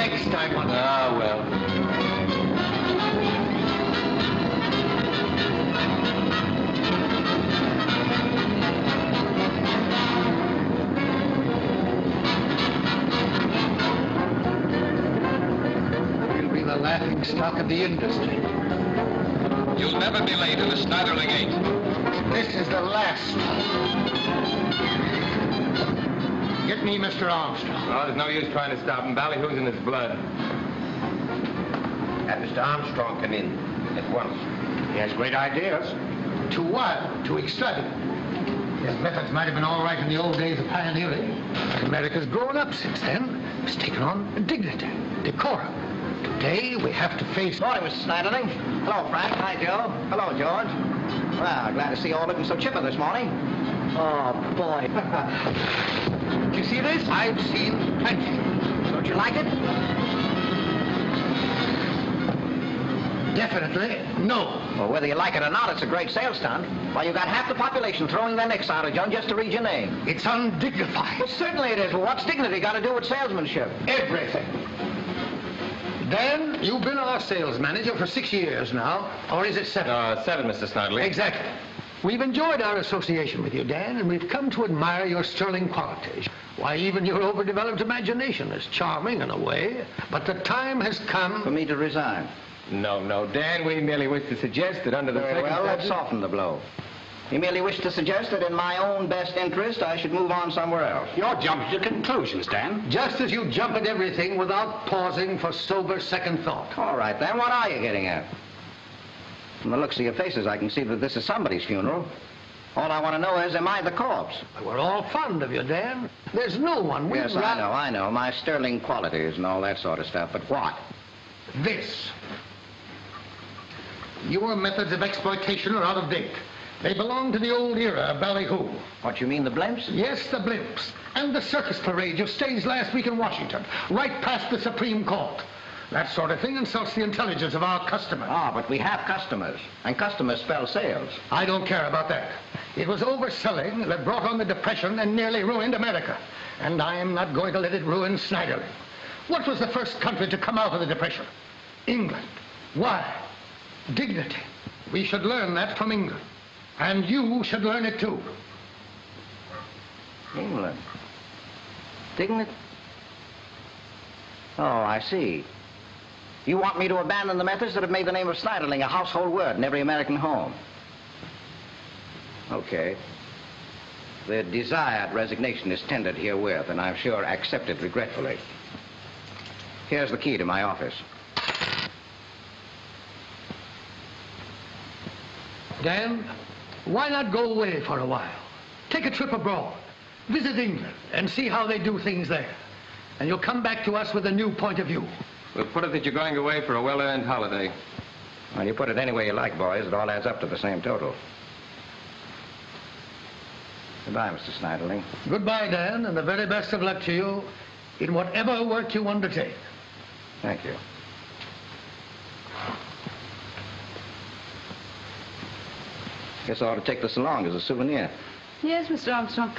next I want. Ah, well. We'll be the laughing stock of the industry. You'll never be late in the Snyderling 8. This is the last. Get me Mr. Armstrong. Oh, there's no use trying to stop him. Ballyhoo's in his blood. Have Mr. Armstrong come in at once. He has great ideas. To what? To extravagant. His methods might have been all right in the old days of pioneering. But America's grown up since then. It's taken on dignity, decorum. Today, we have to face... Morning, Mr. Snyderling. Hello, Frank. Hi, Joe. Hello, George. Well, glad to see you all looking so chipper this morning. Oh, boy. Did you see this? I've seen plenty. Don't you like it? Definitely no. Well, whether you like it or not, it's a great sales stunt. Why, you got half the population throwing their necks out of John just to read your name. It's undignified. Well, certainly it is. Well, what's dignity got to do with salesmanship? Everything. Dan, you've been our sales manager for 6 years now, or is it 7? 7, Mr. Snyderling. Exactly. We've enjoyed our association with you, Dan, and we've come to admire your sterling qualities. Why, even your overdeveloped imagination is charming in a way, but the time has come... For me to resign. No, Dan, we merely wish to suggest that under the Very well, let's circumstances... soften the blow. You merely wish to suggest that in my own best interest, I should move on somewhere else. You're jumping to conclusions, Dan. Just as you jump at everything without pausing for sober second thought. All right, then, what are you getting at? From the looks of your faces, I can see that this is somebody's funeral. All I want to know is, am I the corpse? We're all fond of you, Dan. There's no one... Yes, I know. My sterling qualities and all that sort of stuff. But what? This. Your methods of exploitation are out of date. They belong to the old era of Ballyhoo. What, you mean the blimps? Yes, the blimps. And the circus parade you staged last week in Washington, right past the Supreme Court. That sort of thing insults the intelligence of our customers. Ah, but we have customers. And customers spell sales. I don't care about that. It was overselling that brought on the Depression and nearly ruined America. And I am not going to let it ruin Snyderling. What was the first country to come out of the Depression? England. Why? Dignity. We should learn that from England. And you should learn it too. England. Dignity? Oh, I see. You want me to abandon the methods that have made the name of Snyderling a household word in every American home? Okay. The desired resignation is tendered herewith, and I'm sure accepted regretfully. Here's the key to my office. Dan, why not go away for a while? Take a trip abroad. Visit England and see how they do things there. And you'll come back to us with a new point of view. We'll put it that you're going away for a well-earned holiday. Well, you put it any way you like, boys. It all adds up to the same total. Goodbye, Mr. Snyderling. Goodbye, Dan, and the very best of luck to you in whatever work you undertake. Thank you. Guess I ought to take this along as a souvenir. Yes, Mr. Armstrong.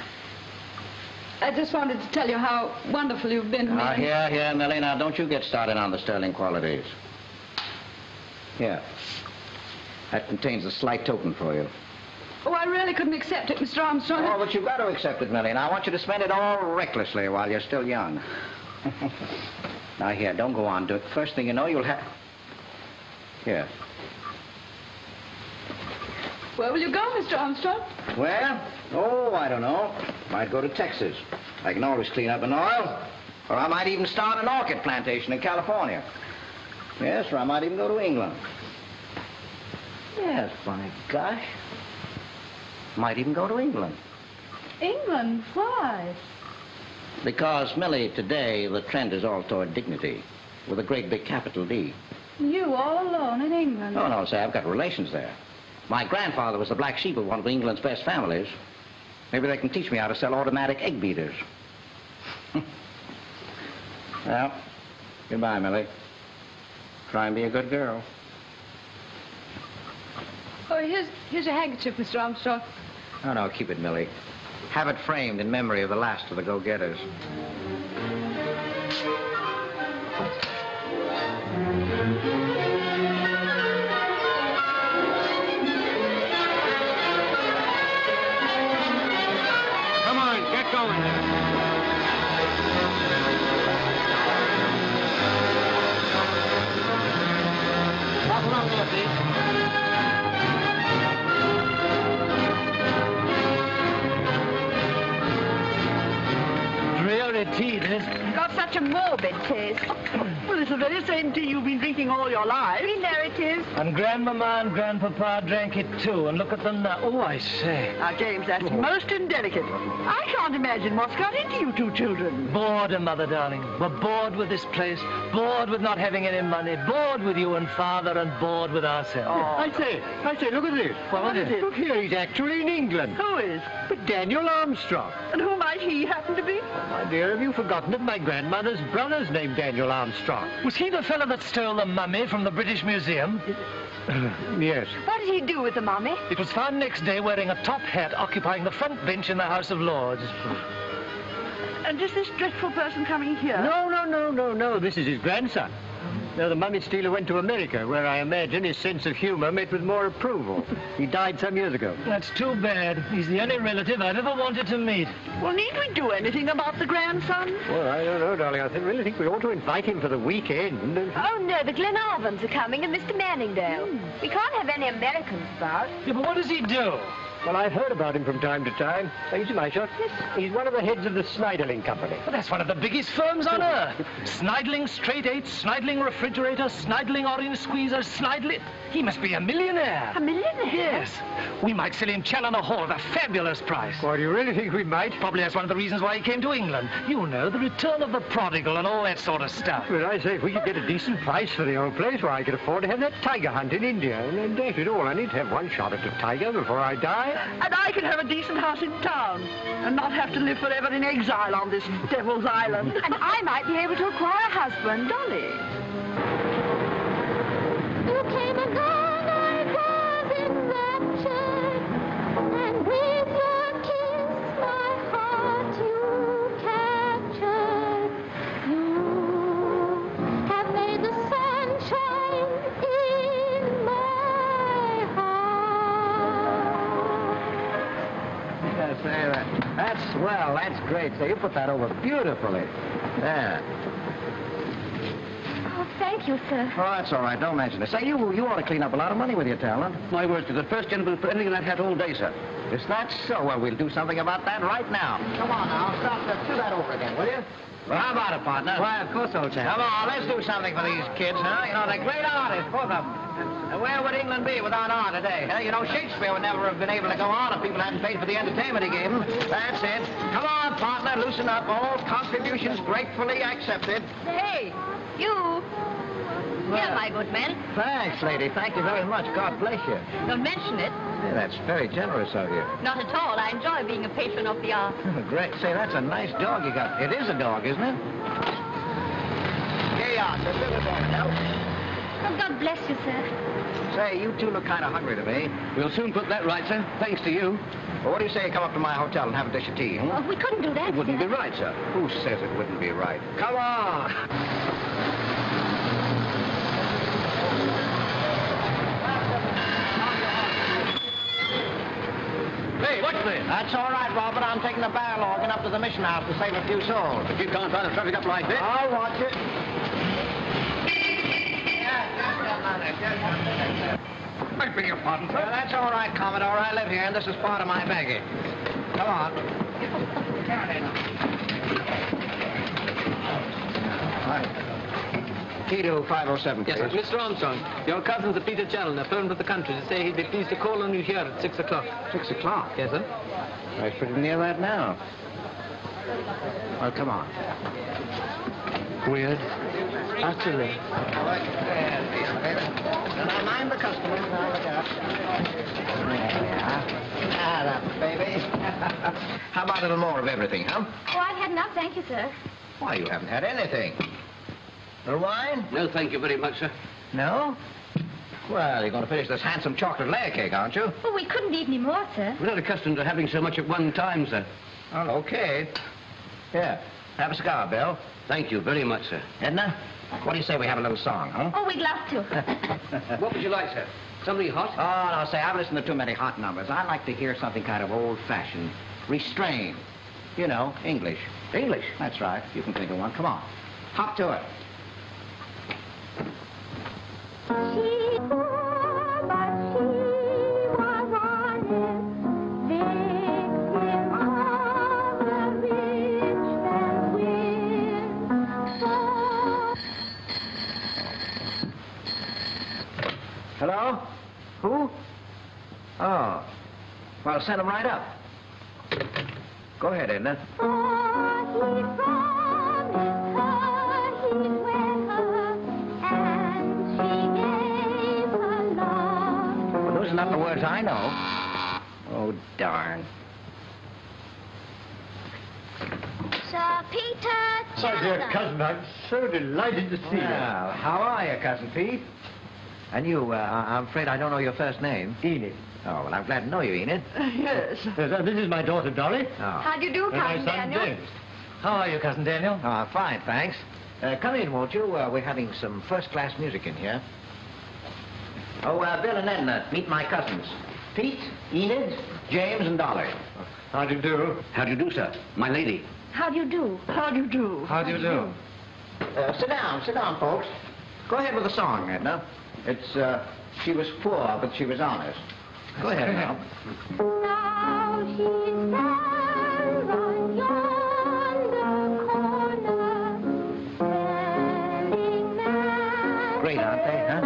I just wanted to tell you how wonderful you've been to me. Here, Millie. Now, don't you get started on the sterling qualities. Here. That contains a slight token for you. Oh, I really couldn't accept it, Mr. Armstrong. Oh, but you've got to accept it, Millie. And I want you to spend it all recklessly while you're still young. Now, here, don't go on. Do it. First thing you know, you'll have... Here. Where will you go, Mr. Armstrong? Where? Oh, I don't know. Might go to Texas. I can always clean up an oil. Or I might even start an orchid plantation in California. Yes, or I might even go to England. Yes, by gosh. Might even go to England. England? Why? Because, Millie, today the trend is all toward dignity, with a great big capital D. You all alone in England? Oh, no, say, I've got relations there. My grandfather was the black sheep of one of England's best families. Maybe they can teach me how to sell automatic egg beaters. Well, goodbye, Millie. Try and be a good girl. Oh, here's a handkerchief, Mr. Armstrong. Oh, no, keep it, Millie. Have it framed in memory of the last of the go-getters. Dreary tea, this. Got such a morbid taste. Well, it's the very same tea you've been drinking all your life. We know it is. And Grandmama and Grandpapa drank it too, and look at them now. Oh, I say. Now, James, that's most indelicate. I can't imagine what's got into you two children. Boredom, Mother, darling. We're bored with this place, bored with not having any money, bored with you and Father, and bored with ourselves. Oh. I say, look at this. What is it? Look here, he's actually in England. Who is? But Daniel Armstrong. And who might he happen to be? My dear, have you forgotten that my grandmother's brother's named Daniel Armstrong? Was he the fellow that stole the mummy from the British Museum? Yes. What did he do with the mummy? It was found next day wearing a top hat occupying the front bench in the House of Lords. And is this dreadful person coming here? No. This is his grandson. Now, the mummy stealer went to America, where I imagine his sense of humor met with more approval. He died some years ago. That's too bad. He's the only relative I've ever wanted to meet. Well, need we do anything about the grandson? Well, I don't know, darling. I really think we ought to invite him for the weekend. Oh, no, the Glenarvans are coming and Mr. Manningdale. We can't have any Americans about. Yeah, but what does he do? Well, I've heard about him from time to time. You see my shot? Yes. He's one of the heads of the Sniderling Company. Well, that's one of the biggest firms on earth. Sniderling Straight Eights, Sniderling Refrigerator, Sniderling Orange Squeezer, Sniderling... He must be a millionaire. A millionaire? Yes. We might sell him Challoner Hall at a fabulous price. Well, do you really think we might? Probably that's one of the reasons why he came to England. You know, the return of the prodigal and all that sort of stuff. Well, I say, if we could get a decent price for the old place, why, I could afford to have that tiger hunt in India. And dash it all, I need to have one shot at the tiger before I die. And I can have a decent house in town and not have to live forever in exile on this devil's island. And I might be able to acquire a husband. Dolly. You came and gone, I was enraptured, and with your kiss my heart you captured. You have made the sunshine in my heart. That's swell. That's great. So you put that over beautifully. There. Oh, thank you, sir. Oh, that's all right. Don't mention it. Say, you ought to clean up a lot of money with your talent. My word, sir. The first gentleman put anything in that hat all day, sir. Is that so? Well, we'll do something about that right now. Come on now. Stop that. Do that over again, will you? Well, how about it, partner? Why, of course, old chap. Come on, let's do something for these kids, huh? You know, they're great artists, both of them. And where would England be without art today? Huh? You know, Shakespeare would never have been able to go on if people hadn't paid for the entertainment he gave them. That's it. Come on, partner, loosen up. All contributions gratefully accepted. Hey, you. Here, my good man. Thanks, lady. Thank you very much. God bless you. Don't mention it. Yeah, that's very generous of you. Not at all. I enjoy being a patron of the arts. Great. Say, that's a nice dog you got. It is a dog, isn't it? Here you are, sir. Fill the dog now. Oh, God bless you, sir. Say, you two look kind of hungry to me. We'll soon put that right, sir. Thanks to you. Well, what do you say you come up to my hotel and have a dish of tea, huh? Oh, we couldn't do that, It wouldn't sir. be right, sir. Who says it wouldn't be right? Come on. Hey, what's this? That's all right, Robert. I'm taking the barrel organ up to the mission house to save a few souls. If you can't find the traffic up like this. I'll watch it. I beg your pardon, Well, that's all right, Commodore. I live here, and this is part of my baggage. Come on. Key to 507, please. Yes, Mr. Armstrong, your cousin, Sir Peter Challoner, phoned from the country to say he'd be pleased to call on you here at 6 o'clock. 6 o'clock? Yes, sir. Well, it's pretty near that now. Well, come on. Weird. Utterly. Now, mind the customers. Now, look out. Ah, that baby. How about a little more of everything, huh? Oh, I've had enough, thank you, sir. Why, you haven't had anything. Little wine? No, thank you very much, sir. No? Well, you're going to finish this handsome chocolate layer cake, aren't you? Oh, we couldn't eat any more, sir. We're not accustomed to having so much at one time, sir. Oh, okay. Here, have a cigar, Bill. Thank you very much, sir. Edna, what do you say we have a little song, huh? Oh, we'd love to. What would you like, sir? Something hot? Oh, no, say, I've listened to too many hot numbers. I like to hear something kind of old-fashioned, restrained. You know, English. English? That's right. You can think of one. Come on. Hop to it. She Hello? Who? Oh. Well, send him right up. Go ahead, Edna. Well, those are not the words I know. Oh, darn. Sir Peter My dear Chandler. cousin, I'm so delighted to see you. Well, how are you, Cousin Pete? And you, I'm afraid I don't know your first name. Enid. Oh, well, I'm glad to know you, Enid. Yes. This is my daughter, Dolly. Oh. How do you do, And my Cousin son, Daniel? James. How are you, Cousin Daniel? Oh, fine, thanks. Come in, won't you? We're having some first-class music in here. Oh, Bill and Edna, meet my cousins. Pete, Enid, James, and Dolly. How do you do? How do you do, sir? My lady. How do you do? How do you do? How do you do? Sit down, folks. Go ahead with the song, Edna. It's, she was poor, but she was honest. Go ahead now. Now she stands on yonder corner, selling matches. Great, aren't they, huh?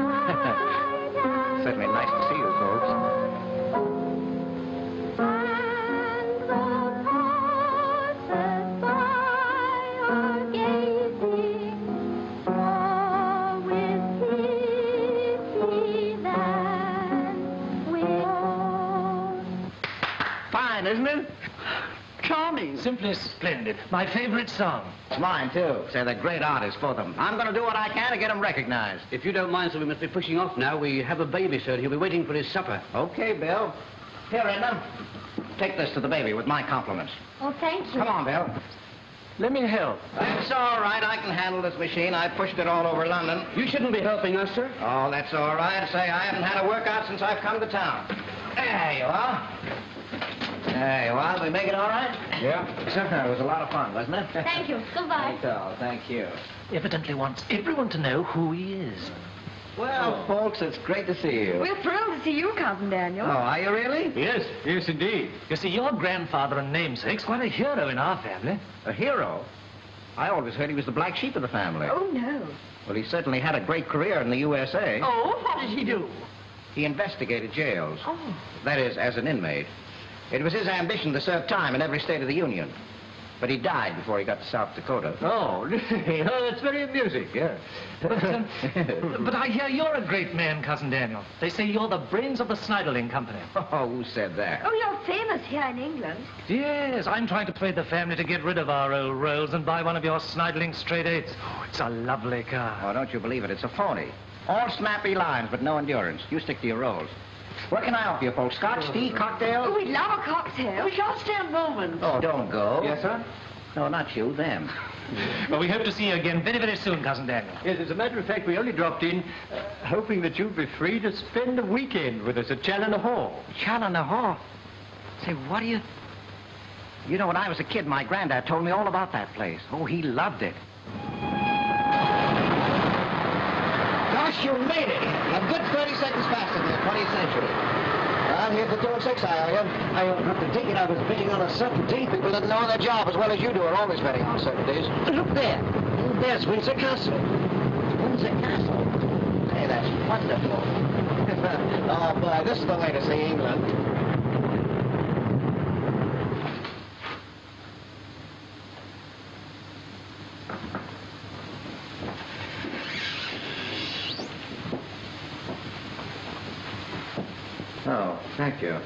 Certainly nice to see you, folks. And the passers-by are gazing more with pity than with awe. Fine, isn't it? Charming. Simply splendid. My favorite song. It's mine, too. Say, they're great artists, both of them. I'm going to do what I can to get them recognized. If you don't mind, sir, we must be pushing off now. We have a baby, sir. He'll be waiting for his supper. Okay, Bill. Here, Edna. Take this to the baby with my compliments. Oh, thank you. Come on, Bill. Let me help. That's all right. I can handle this machine. I pushed it all over London. You shouldn't be helping us, sir. Oh, that's all right. Say, I haven't had a workout since I've come to town. There you are. There you are. We make it all right? Yeah. It was a lot of fun, wasn't it? Thank you. Goodbye. Thank you. Evidently wants everyone to know who he is. Well, folks, it's great to see you. We're thrilled to see you, Cousin Daniel. Oh, are you really? Yes, indeed. You see, your grandfather and namesake's quite a hero in our family. A hero? I always heard he was the black sheep of the family. Oh, no. Well, he certainly had a great career in the USA. Oh, what did he do? He investigated jails. Oh. That is, as an inmate. It was his ambition to serve time in every state of the Union. But he died before he got to South Dakota. Oh, that's very amusing. Yeah. But I hear you're a great man, Cousin Daniel. They say you're the brains of the Snyderling Company. Oh, who said that? Oh, you're famous here in England. Yes, I'm trying to persuade the family to get rid of our old Rolls and buy one of your Snyderling straight eights. Oh, it's a lovely car. Oh, don't you believe it? It's a phony. All snappy lines, but no endurance. You stick to your rolls. What can I offer you, folks? Scotch, tea, cocktails? Oh, we'd love a cocktail. We shan't stay a moment. Oh, don't go. Yes, sir? No, not you, them. Well, we hope to see you again very, very soon, Cousin Daniel. Yes, as a matter of fact, we only dropped in hoping that you'd be free to spend a weekend with us at Challoner Hall. Challoner Hall? Say, what do you... You know, when I was a kid, my granddad told me all about that place. Oh, he loved it. Gosh, you made it. A good 30 seconds faster than the 20th century. I'm here for 2 and 6, I owe you. I opened up the ticket. I was betting on a certainty. People didn't know their job as well as you do are always betting on certainties. Look there. There's Windsor Castle. Windsor Castle. Hey, that's wonderful. Oh, boy, this is the way to see England. Oh, thank you.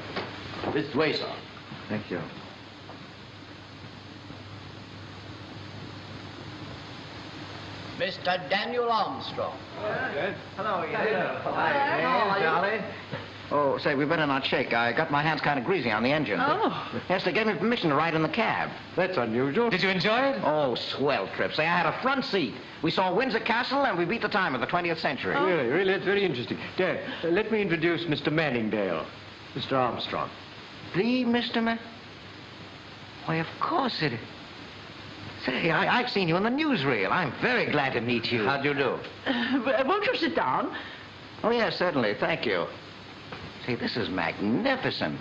This way, sir. Thank you. Mr. Daniel Armstrong. Hello, Ian. Hi, Dolly. Oh, say, we better not shake. I got my hands kind of greasy on the engine. Oh. Yes, they gave me permission to ride in the cab. That's unusual. Did you enjoy it? Oh, swell trip. Say, I had a front seat. We saw Windsor Castle, and we beat the time of the 20th century. Really, that's very interesting. Dad, let me introduce Mr. Manningdale, Mr. Armstrong. The Mr. Why, of course it is. Say, I've seen you in the newsreel. I'm very glad to meet you. How'd you do? Won't you sit down? Oh, yes, certainly. Thank you. Say, this is magnificent.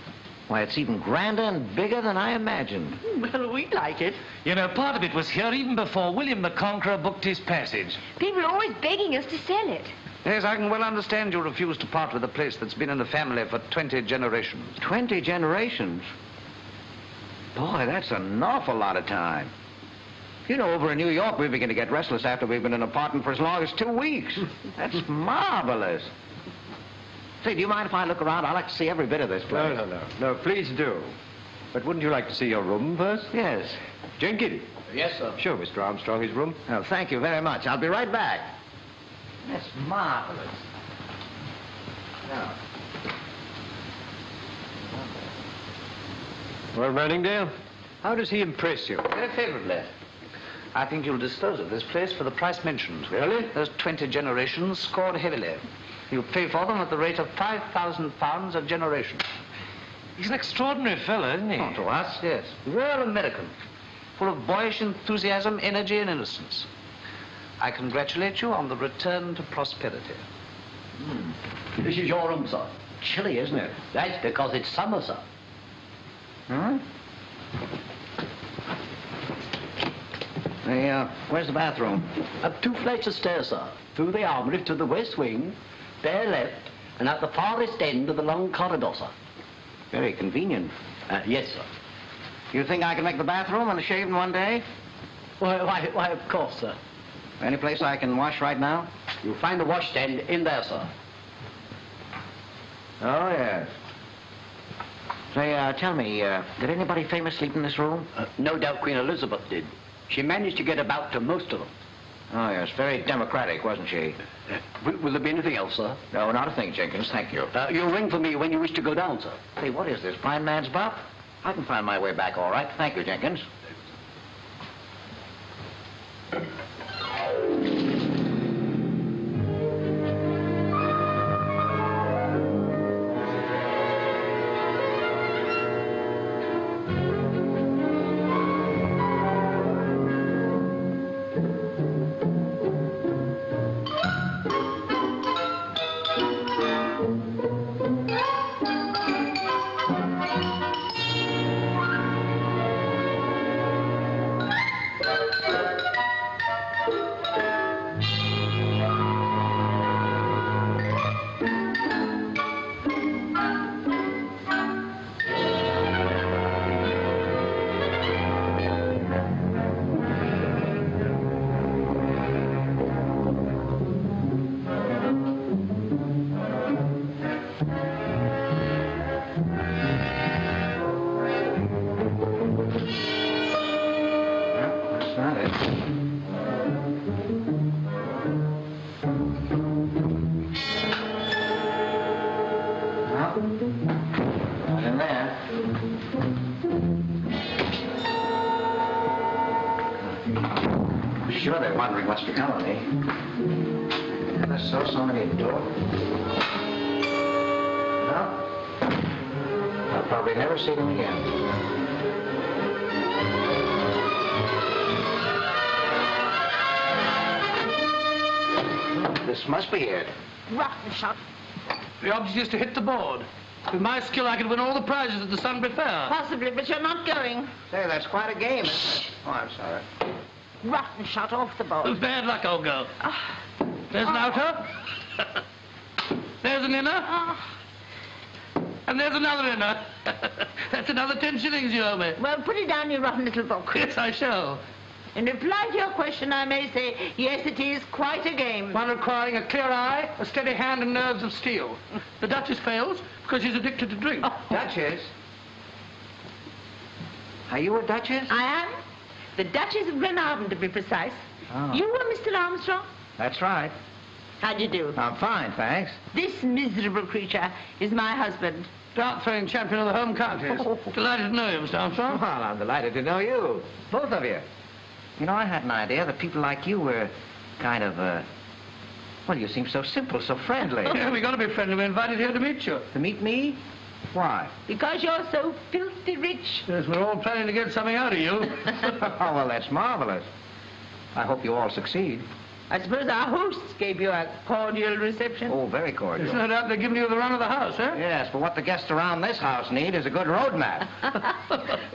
Why, it's even grander and bigger than I imagined. Well, we like it. You know, part of it was here even before William the Conqueror booked his passage. People are always begging us to sell it. Yes, I can well understand you refuse to part with a place that's been in the family for 20 generations. 20 generations? Boy, that's an awful lot of time. You know, over in New York, we begin to get restless after we've been in an apartment for as long as 2 weeks. That's marvelous. Say, do you mind if I look around? I'd like to see every bit of this place. No, please do. But wouldn't you like to see your room first? Yes. Jenkins. Yes, sir. Show Mr. Armstrong his room. Oh, thank you very much. I'll be right back. That's marvelous. Now. Well, Manningdale, how does he impress you? Very favorably. I think you'll dispose of this place for the price mentioned. Really? Those 20 generations scored heavily. You'll pay for them at the rate of £5,000 a generation. He's an extraordinary fellow, isn't he? Oh, to us, yes. Real American. Full of boyish enthusiasm, energy, and innocence. I congratulate you on the return to prosperity. This is your room, sir. Chilly, isn't it? That's because it's summer, sir. Hmm? Hey, where's the bathroom? Up 2 flights of stairs, sir. Through the armory to the west wing, there left, and at the farthest end of the long corridor, sir. Very convenient. Yes, sir. You think I can make the bathroom and a shave in one day? Why, of course, sir. Any place I can wash right now? You'll find the washstand in there, sir. Oh, yes. Say, tell me, did anybody famous sleep in this room? No doubt Queen Elizabeth did. She managed to get about to most of them. Oh, yes, very democratic, wasn't she? Will there be anything else, sir? No, not a thing, Jenkins, thank you. You'll ring for me when you wish to go down, sir. Hey, what is this, blind man's buff? I can find my way back all right. Thank you, Jenkins. Sure they're wondering what's become of me. Never saw so many doors. No? I'll probably never see them again. This must be it. Rotten shot. The object is to hit the board. With my skill, I could win all the prizes at the Sunbury Fair. Possibly, but you're not going. Say, that's quite a game, isn't it? Oh, I'm sorry. Rotten shot off the board. Bad luck, old girl. There's an outer. There's an inner. And there's another inner. That's another 10 shillings you owe me. Well, put it down, you rotten little book. Yes, I shall. In reply to your question, I may say, yes, it is quite a game. One requiring a clear eye, a steady hand, and nerves of steel. The Duchess fails because she's addicted to drink. Duchess? Are you a Duchess? I am. The Duchess of Glenarvan, to be precise. Oh. You were Mr. Armstrong? That's right. How do you do? I'm fine, thanks. This miserable creature is my husband. Dart-throwing champion of the home counties. Delighted to know you, Mr. Armstrong. Well, I'm delighted to know you. Both of you. You know, I had an idea that people like you were kind of, well, you seem so simple, so friendly. Yeah, we got to be friendly. We're invited here to meet you. To meet me? Why? Because you're so filthy rich. Yes, we're all planning to get something out of you. Oh, well, that's marvelous. I hope you all succeed. I suppose our hosts gave you a cordial reception. Oh, very cordial. There's no doubt they're giving you the run of the house, eh? Yes, but what the guests around this house need is a good road map.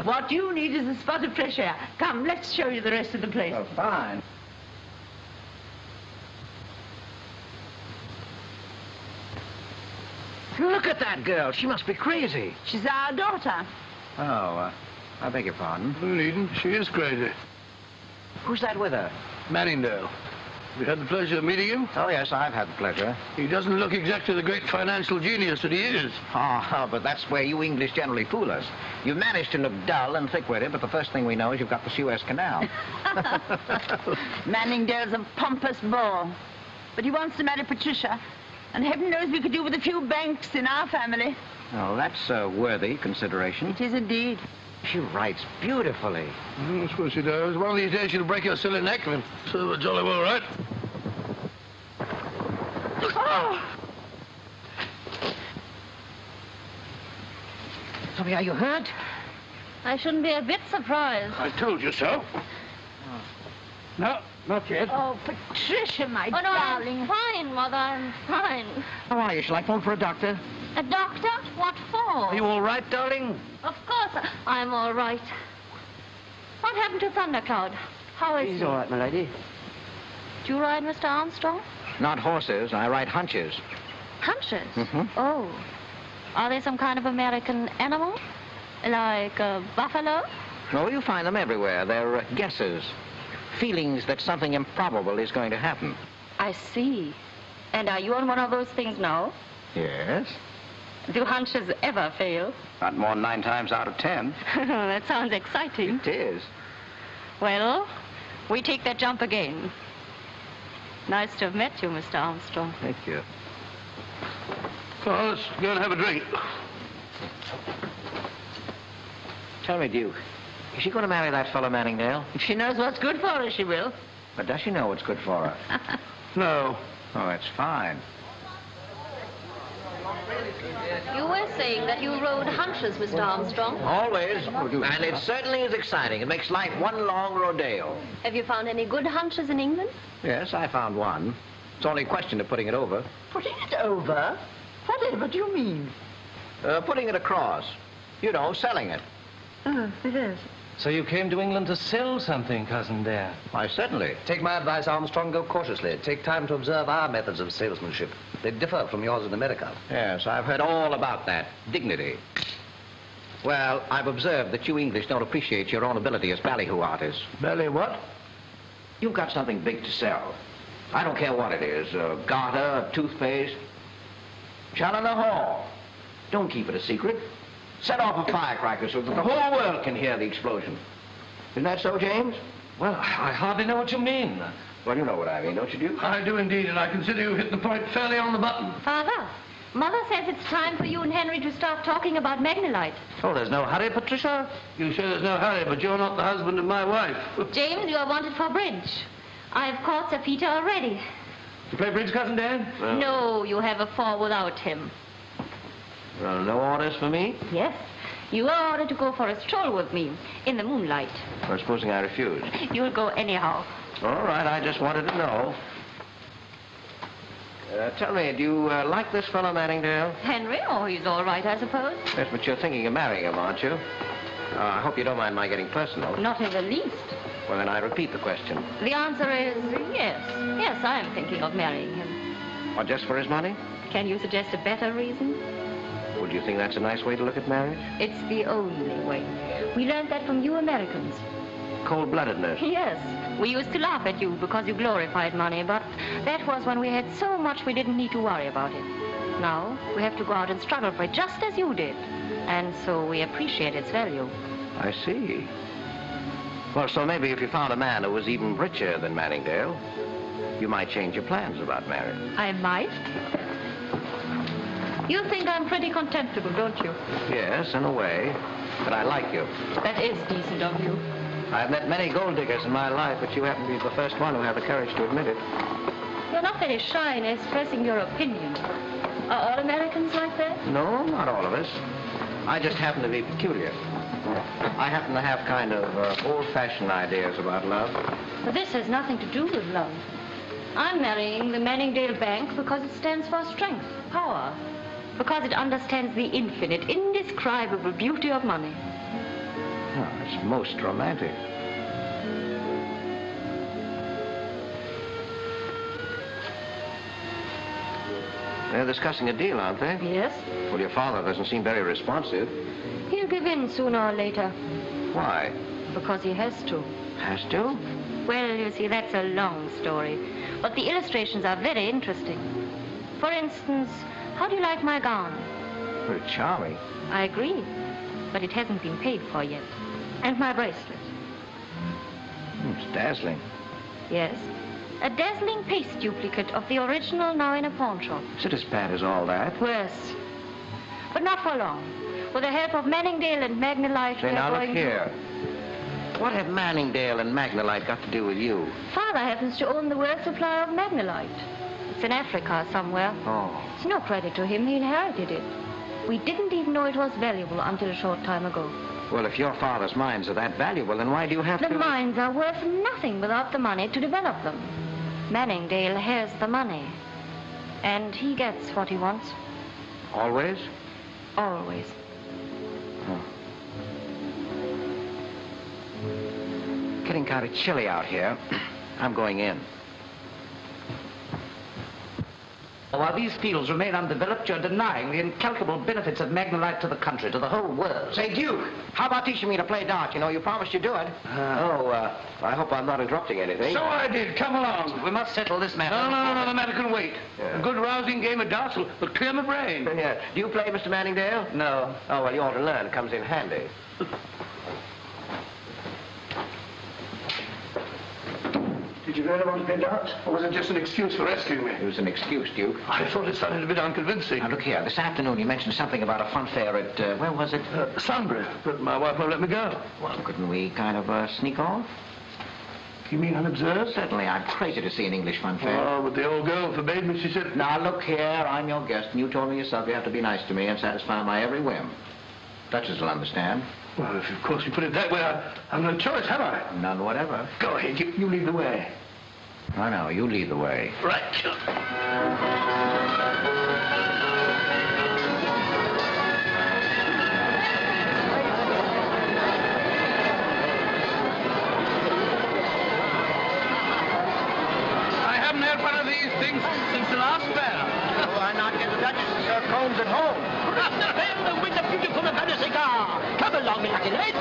What you need is a spot of fresh air. Come, let's show you the rest of the place. Oh, fine. Look at that girl. She must be crazy. She's our daughter. Oh, I beg your pardon. Eden, she is crazy. Who's that with her? Manningdale. We had the pleasure of meeting him. Oh, yes, I've had the pleasure. He doesn't look exactly the great financial genius that he is. But that's where you English generally fool us. You manage to look dull and thick-witted, but the first thing we know is you've got the Suez Canal. Manningdale's a pompous bore. But he wants to marry Patricia. And heaven knows we could do with a few banks in our family. Oh, that's a worthy consideration. It is indeed. She writes beautifully. I suppose she does. One of these days she'll break your silly neck and serve her jolly well right. Oh! Sophie, are you hurt? I shouldn't be a bit surprised. I told you so. No, not yet. Oh, Patricia, my Oh, no, darling. I'm fine, Mother. I'm fine. How are you? Shall I phone for a doctor? A doctor? What for? Are you all right, darling? Of course, I'm all right. What happened to Thundercloud? How is He's he? all right, my lady. Do you ride Mr. Armstrong? Not horses. I ride hunches. Hunches? Mm-hmm. Oh. Are they some kind of American animal? Like a buffalo? No, you find them everywhere. They're guesses. Feelings that something improbable is going to happen. I see. And are you on one of those things now? Yes. Do hunches ever fail? Not more than 9 times out of 10. That sounds exciting. It is. Well, we take that jump again. Nice to have met you, Mr. Armstrong. Thank you. Well, let's go and have a drink. Tell me, Duke, is she going to marry that fellow Manningdale? If she knows what's good for her, she will. But does she know what's good for her? No. Oh, that's fine. You were saying that you rode hunches, Mr. Armstrong. Always. And it certainly is exciting. It makes life one long rodeo. Have you found any good hunches in England? Yes, I found one. It's only a question of putting it over. Putting it over? Whatever do you mean? Putting it across. You know, selling it. Oh, it is. So you came to England to sell something, Cousin Dare? Why, certainly. Take my advice, Armstrong, go cautiously. Take time to observe our methods of salesmanship. They differ from yours in America. Yes, I've heard all about that. Dignity. Well, I've observed that you English don't appreciate your own ability as ballyhoo artists. Belly what? You've got something big to sell. I don't care what it is. A garter, a toothpaste. Challoner Hall. Don't keep it a secret. Set off a firecracker so that the whole world can hear the explosion. Isn't that so, James? Well, I hardly know what you mean. Well, you know what I mean, don't you, Duke? I do indeed, and I consider you hit the point fairly on the button. Father, Mother says it's time for you and Henry to start talking about Magnolite. Oh, there's no hurry, Patricia. You say there's no hurry, but you're not the husband of my wife. James, you are wanted for bridge. I've caught Sir Peter already. You play bridge, Cousin Dan? No, you have a 4 without him. No orders for me? Yes. You are ordered to go for a stroll with me in the moonlight. Or supposing I refuse? You'll go anyhow. All right, I just wanted to know. Tell me, do you like this fellow Manningdale? Henry? Oh, he's all right, I suppose. Yes, but you're thinking of marrying him, aren't you? I hope you don't mind my getting personal. Not in the least. Well, then I repeat the question. The answer is yes. Yes, I am thinking of marrying him. Or just for his money? Can you suggest a better reason? Would you think that's a nice way to look at marriage? It's the only way. We learned that from you Americans. Cold-bloodedness. Yes. We used to laugh at you because you glorified money, but that was when we had so much we didn't need to worry about it. Now, we have to go out and struggle for it just as you did. And so we appreciate its value. I see. Well, so maybe if you found a man who was even richer than Manningdale, you might change your plans about marriage. I might. You think I'm pretty contemptible, don't you? Yes, in a way. But I like you. That is decent of you. I've met many gold diggers in my life, but you happen to be the first one who had the courage to admit it. You're not very shy in expressing your opinion. Are all Americans like that? No, not all of us. I just happen to be peculiar. I happen to have kind of old-fashioned ideas about love. But this has nothing to do with love. I'm marrying the Manningdale Bank because it stands for strength, power. Because it understands the infinite, indescribable beauty of money. Oh, it's most romantic. They're discussing a deal, aren't they? Yes. Well, your father doesn't seem very responsive. He'll give in sooner or later. Why? Because he has to. Has to? Well, you see, that's a long story. But the illustrations are very interesting. For instance, how do you like my gown? Very charming. I agree. But it hasn't been paid for yet. And my bracelet. It's dazzling. Yes. A dazzling paste duplicate of the original now in a pawn shop. Is it as bad as all that? Worse. But not for long. With the help of Manningdale and Magnolite, Say, we now are look going here. What have Manningdale and Magnolite got to do with you? Father happens to own the world supply of Magnolite. It's in Africa somewhere. Oh. It's no credit to him. He inherited it. We didn't even know it was valuable until a short time ago. Well, if your father's mines are that valuable, then why do you have The to... mines are worth nothing without the money to develop them. Manningdale has the money. And he gets what he wants. Always? Always. Oh. Getting kind of chilly out here. I'm going in. While these fields remain undeveloped, you're denying the incalculable benefits of Magnolite to the country, to the whole world. Say, Duke, how about teaching me to play darts? You know, you promised you'd do it. I hope I'm not interrupting anything. So I did. Come along. We must settle this matter. No, the matter can wait. Yeah. A good rousing game of darts will clear my brain. Yeah. Do you play, Mr. Manningdale? No. Oh, well, you ought to learn. It comes in handy. Did you really want to play darts? Or was it just an excuse for rescuing me? It was an excuse, Duke. I thought it sounded a bit unconvincing. Now, look here. This afternoon you mentioned something about a fun fair at, where was it? Sunbury, but my wife won't let me go. Well, couldn't we kind of sneak off? You mean unobserved? Certainly. I'm crazy to see an English fun fair. Oh, but the old girl forbade me. She said... Now, look here. I'm your guest, and you told me yourself you have to be nice to me and satisfy my every whim. Duchess will understand. Well, if of course you put it that way, I've no choice, have I? None whatever. Go ahead. You lead the way. I know. You lead the way. Right. I haven't had one of these things since the last fair. Why not get the Duchess to serve combs at home? With the beautiful Havana cigar. Come along, lucky lads.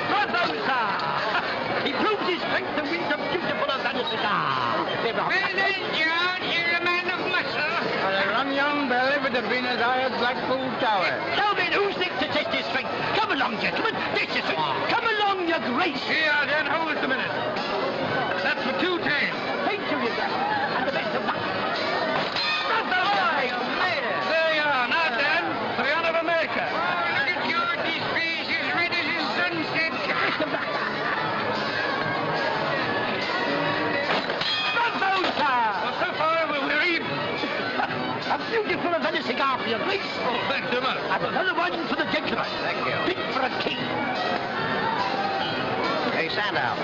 Bravo, sir. He proves his strength to win the beautiful Havana cigar. Well then, John, you're a man of muscle. A rum young belly with the Venus eye at Blackpool Tower. Now then, who's next to test his strength? Come along, gentlemen. This is it. Come along, your grace. Here, Dan, hold it a minute. That's for 2 tails. Thank you, your grace. And the best of luck. There you are. Now, Dan, for the honor of America. Look at George's face as red as his sunset. Bravo, sir. Well, so far, we're even. A beautiful Havana cigar for your grace. Oh, thanks so much. And another one for the gentleman. Thank you. Fit for a king. Hey, Sandow,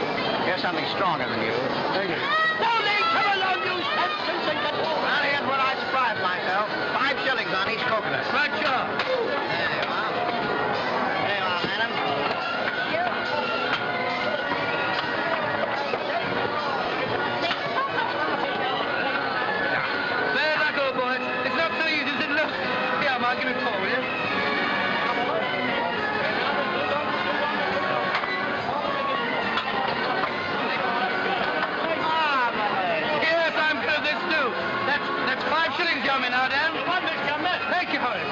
here's something stronger than you. Thank you. Now then, come along, you Sampsons and Gentlemen. Well, here's what I surprised myself. 5 shillings on each coconut. Right, sure. There you are. There you are, madam. There, that go, boys. It's not so easy as it looks. Here, Mark, give me 4, will you? Yes, I'm good. This too. That's 5 shillings, yummy now, Dan. Thank you for it.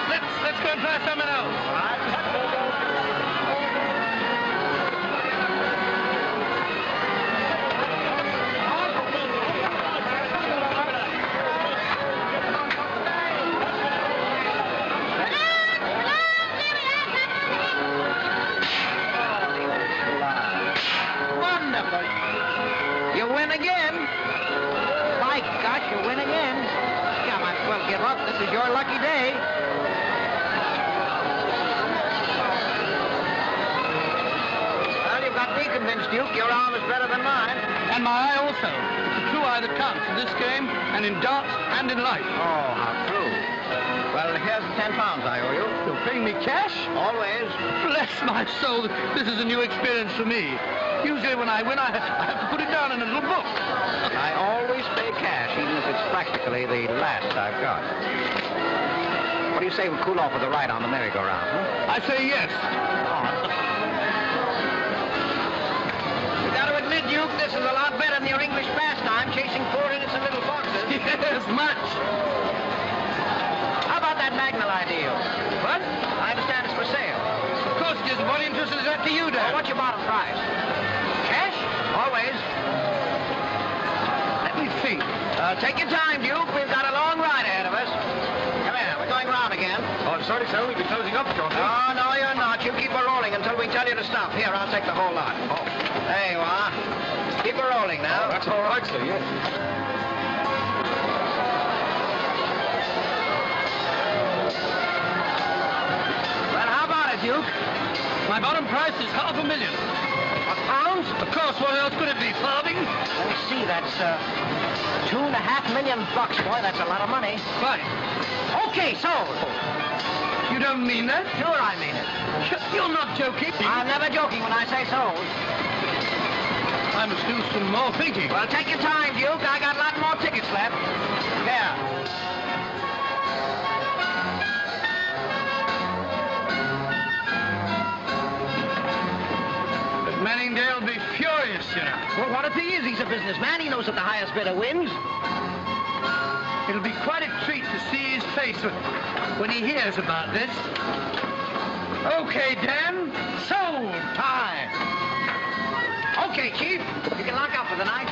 Let's go and try something else. Wonderful. You win again. My gosh, you win again. You might as well give up. This is your lucky day. Well, you've got me convinced, Duke. Your arm is better than mine. And my eye also. It's the true eye that counts in this game and in darts and in life. Oh, how true. Well, here's the 10 pounds I owe you. You're paying me cash? Always. Bless my soul. This is a new experience for me. Usually when I win, I have to put it down in a little book. I always pay cash, even if it's practically the last I've got. What do you say we cool off with a ride on the merry-go-round, huh? I say yes. You got to admit, Duke, this is a lot better than your English pastime, chasing poor innocent little foxes. Yes, much. How about that Magnolite deal? What? I understand it's for sale. Of course it is. What interest is that to you, Dan? Well, what's your bottom price? Cash? Always. Let me think. Take your time, Duke. We've got a long ride ahead of us. Come here. We're going round again. Oh, I'm sorry, sir. We'll be closing up shortly. Oh, no, you're not. You keep her rolling until we tell you to stop. Here, I'll take the whole lot. Oh. There you are. Keep her rolling now. Oh, that's all right, sir, yes. Well, how about it, Duke? My bottom price is $500,000. What, pounds? Of course, what else could it be? Farthing? Let me see. That's $2.5 million, boy. That's a lot of money. Right. Okay, sold. You don't mean that? Sure, I mean it. You're not joking. I'm never joking when I say sold. I must do some more thinking. Well, take your time, Duke. I got a lot more tickets left. Here. But Manningdale will be furious, you know. Well, what if he is? He's a businessman. He knows that the highest bidder wins. It'll be quite a treat to see his face when he hears about this. Okay, Dan. Sold time. Okay, Chief. You can lock up for the night.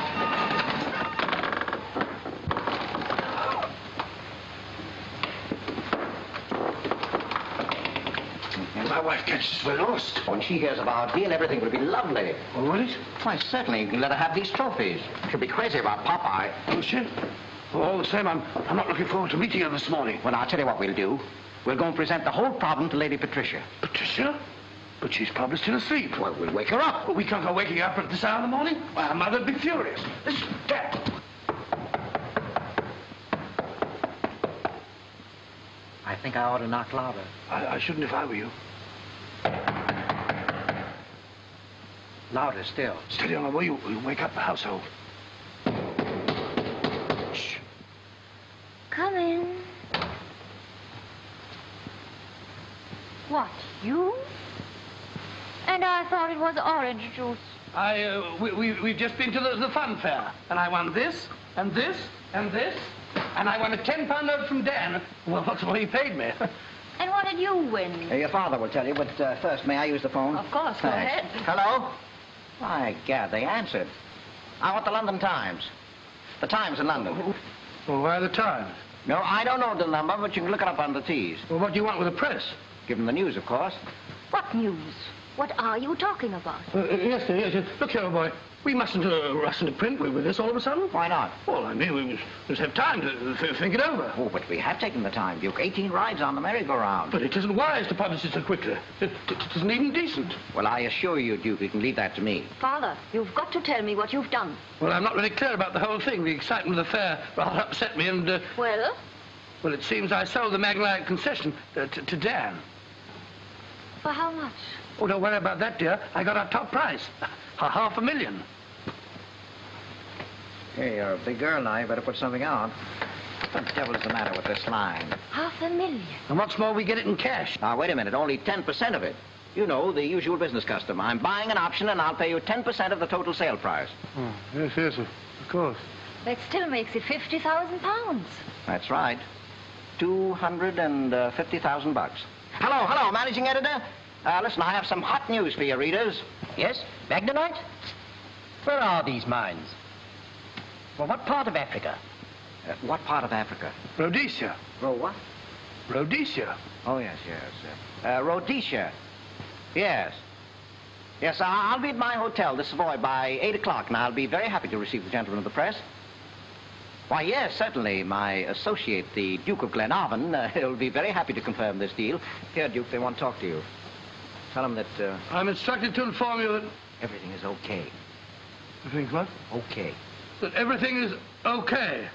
My wife catches we're lost. When she hears of our deal, everything will be lovely. Oh, will it? Why, certainly. You can let her have these trophies. She'll be crazy about Popeye. Oh, shit. Well, all the same, I'm not looking forward to meeting her this morning. Well, I'll tell you what we'll do. We'll go and present the whole problem to Lady Patricia. Patricia? But she's probably still asleep. Well, we'll wake her up. But we can't go waking her up at this hour in the morning. Why, her mother'd be furious. Listen, Dad. I think I ought to knock louder. I shouldn't if I were you. Louder still. Steady on the way, you'll wake up the household. Shh. Come in. What, you? And I thought it was orange juice. We've just been to the fun fair, and I won this, and this, and this, and I won a £10 note from Dan. Well, what's what he paid me? And what did you win? Your father will tell you, but first, may I use the phone? Of course, go ahead. Hello? My God, they answered. I want the London Times. The Times in London. Well, why the Times? No, I don't know the number, but you can look it up on the T's. Well, what do you want with the press? Give them the news, of course. What news? What are you talking about? Yes, yes. Look here, boy. We mustn't rush into print with this all of a sudden. Why not? Well, I mean, we must have time to think it over. Oh, but we have taken the time, Duke. 18 rides on the merry-go-round. But it isn't wise to publish it so quickly. It isn't even decent. Well, I assure you, Duke, you can leave that to me. Father, you've got to tell me what you've done. Well, I'm not really clear about the whole thing. The excitement of the fair rather upset me and... Well? Well, it seems I sold the Magnolite concession to Dan. For how much? Oh, don't worry about that, dear. I got our top price. $500,000. Hey, you're a big girl now. You better put something on. What the devil is the matter with this line? $500,000. And what's more, we get it in cash. Now, wait a minute. Only 10% of it. You know, the usual business custom. I'm buying an option, and I'll pay you 10% of the total sale price. Oh, yes, of course. That still makes it £50,000. That's right. $250,000. Hello, managing editor. Listen, I have some hot news for your readers. Yes? Magnolite? Where are these mines? Well, what part of Africa? What part of Africa? Rhodesia. What? Rhodesia. Oh, yes. Rhodesia. Yes. Yes, I'll be at my hotel, the Savoy, by 8 o'clock, and I'll be very happy to receive the gentlemen of the press. Why, yes, certainly. My associate, the Duke of Glenarvan, will be very happy to confirm this deal. Here, Duke, they want to talk to you. Tell them that... I'm instructed to inform you that... Everything is okay. Everything's what? Okay. That everything is okay.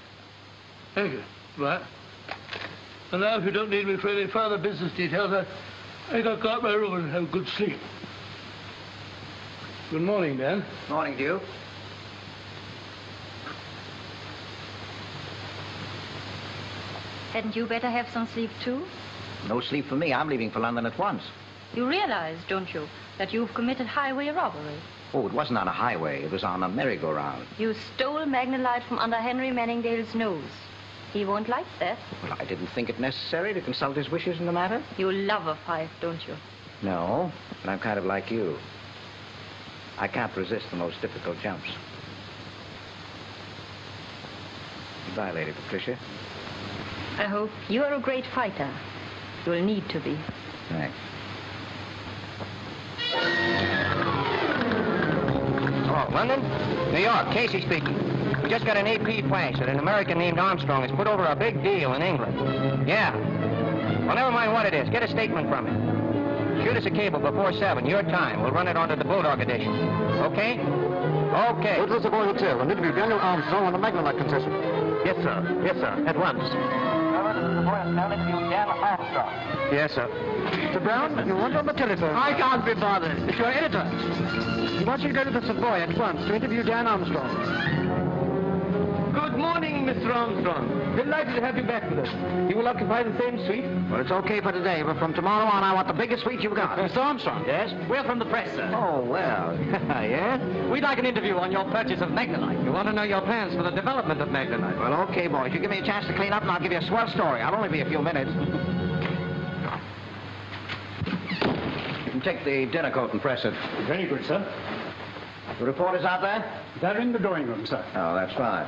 Thank you. Right. And now, if you don't need me for any further business details, I think I'll go up my room and have a good sleep. Good morning, Dan. Morning, Duke. Hadn't you better have some sleep, too? No sleep for me. I'm leaving for London at once. You realize, don't you, that you've committed highway robbery? Oh, it wasn't on a highway. It was on a merry-go-round. You stole Magnolite from under Henry Manningdale's nose. He won't like that. Well, I didn't think it necessary to consult his wishes in the matter. You love a fight, don't you? No, but I'm kind of like you. I can't resist the most difficult jumps. Goodbye, Lady Patricia. I hope you're a great fighter. You'll need to be. Thanks. Oh, London? New York, Casey speaking. We just got an AP flash that an American named Armstrong has put over a big deal in England. Yeah. Well, never mind what it is. Get a statement from him. Shoot us a cable before 7, your time. We'll run it onto the Bulldog edition. Okay? Okay. Go to the Savoy Hotel and interview Daniel Armstrong on the Magnolite concession. Yes, sir. Yes, sir. At once. Yes, sir. Mr. Brown, you want on the telephone? I can't be bothered. It's your editor. He wants you to go to the Savoy at once to interview Dan Armstrong. Good morning, Mr. Armstrong. Delighted to have you back with us. You will occupy the same suite? Well, it's okay for today, but from tomorrow on, I want the biggest suite you've got. Mr. Armstrong. Yes? We're from the press, sir. Oh, well. Yes? We'd like an interview on your purchase of Magnolite. You want to know your plans for the development of Magnolite? Well, okay, boys. You give me a chance to clean up, and I'll give you a swell story. I'll only be a few minutes. You can take the dinner coat and press it. Very good, sir. The reporters out there? They're in the drawing room, sir. Oh, that's fine.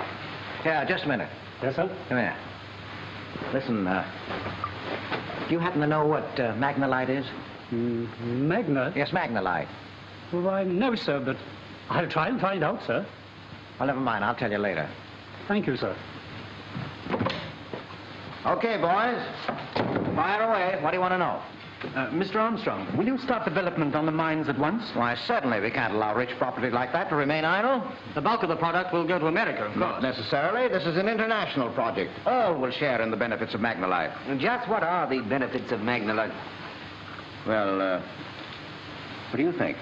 Yeah, just a minute. Yes, sir? Come here. Listen, do you happen to know what Magnolite is? Magnolite? Yes, Magnolite. Why, no, sir, but I'll try and find out, sir. Well, never mind. I'll tell you later. Thank you, sir. Okay, boys. Fire away. What do you want to know? Mr. Armstrong, will you start development on the mines at once? Why, certainly. We can't allow rich property like that to remain idle. The bulk of the product will go to America, of course. Not necessarily. This is an international project. All will share in the benefits of Magnolite. Just what are the benefits of Magnolite? Well, what do you think?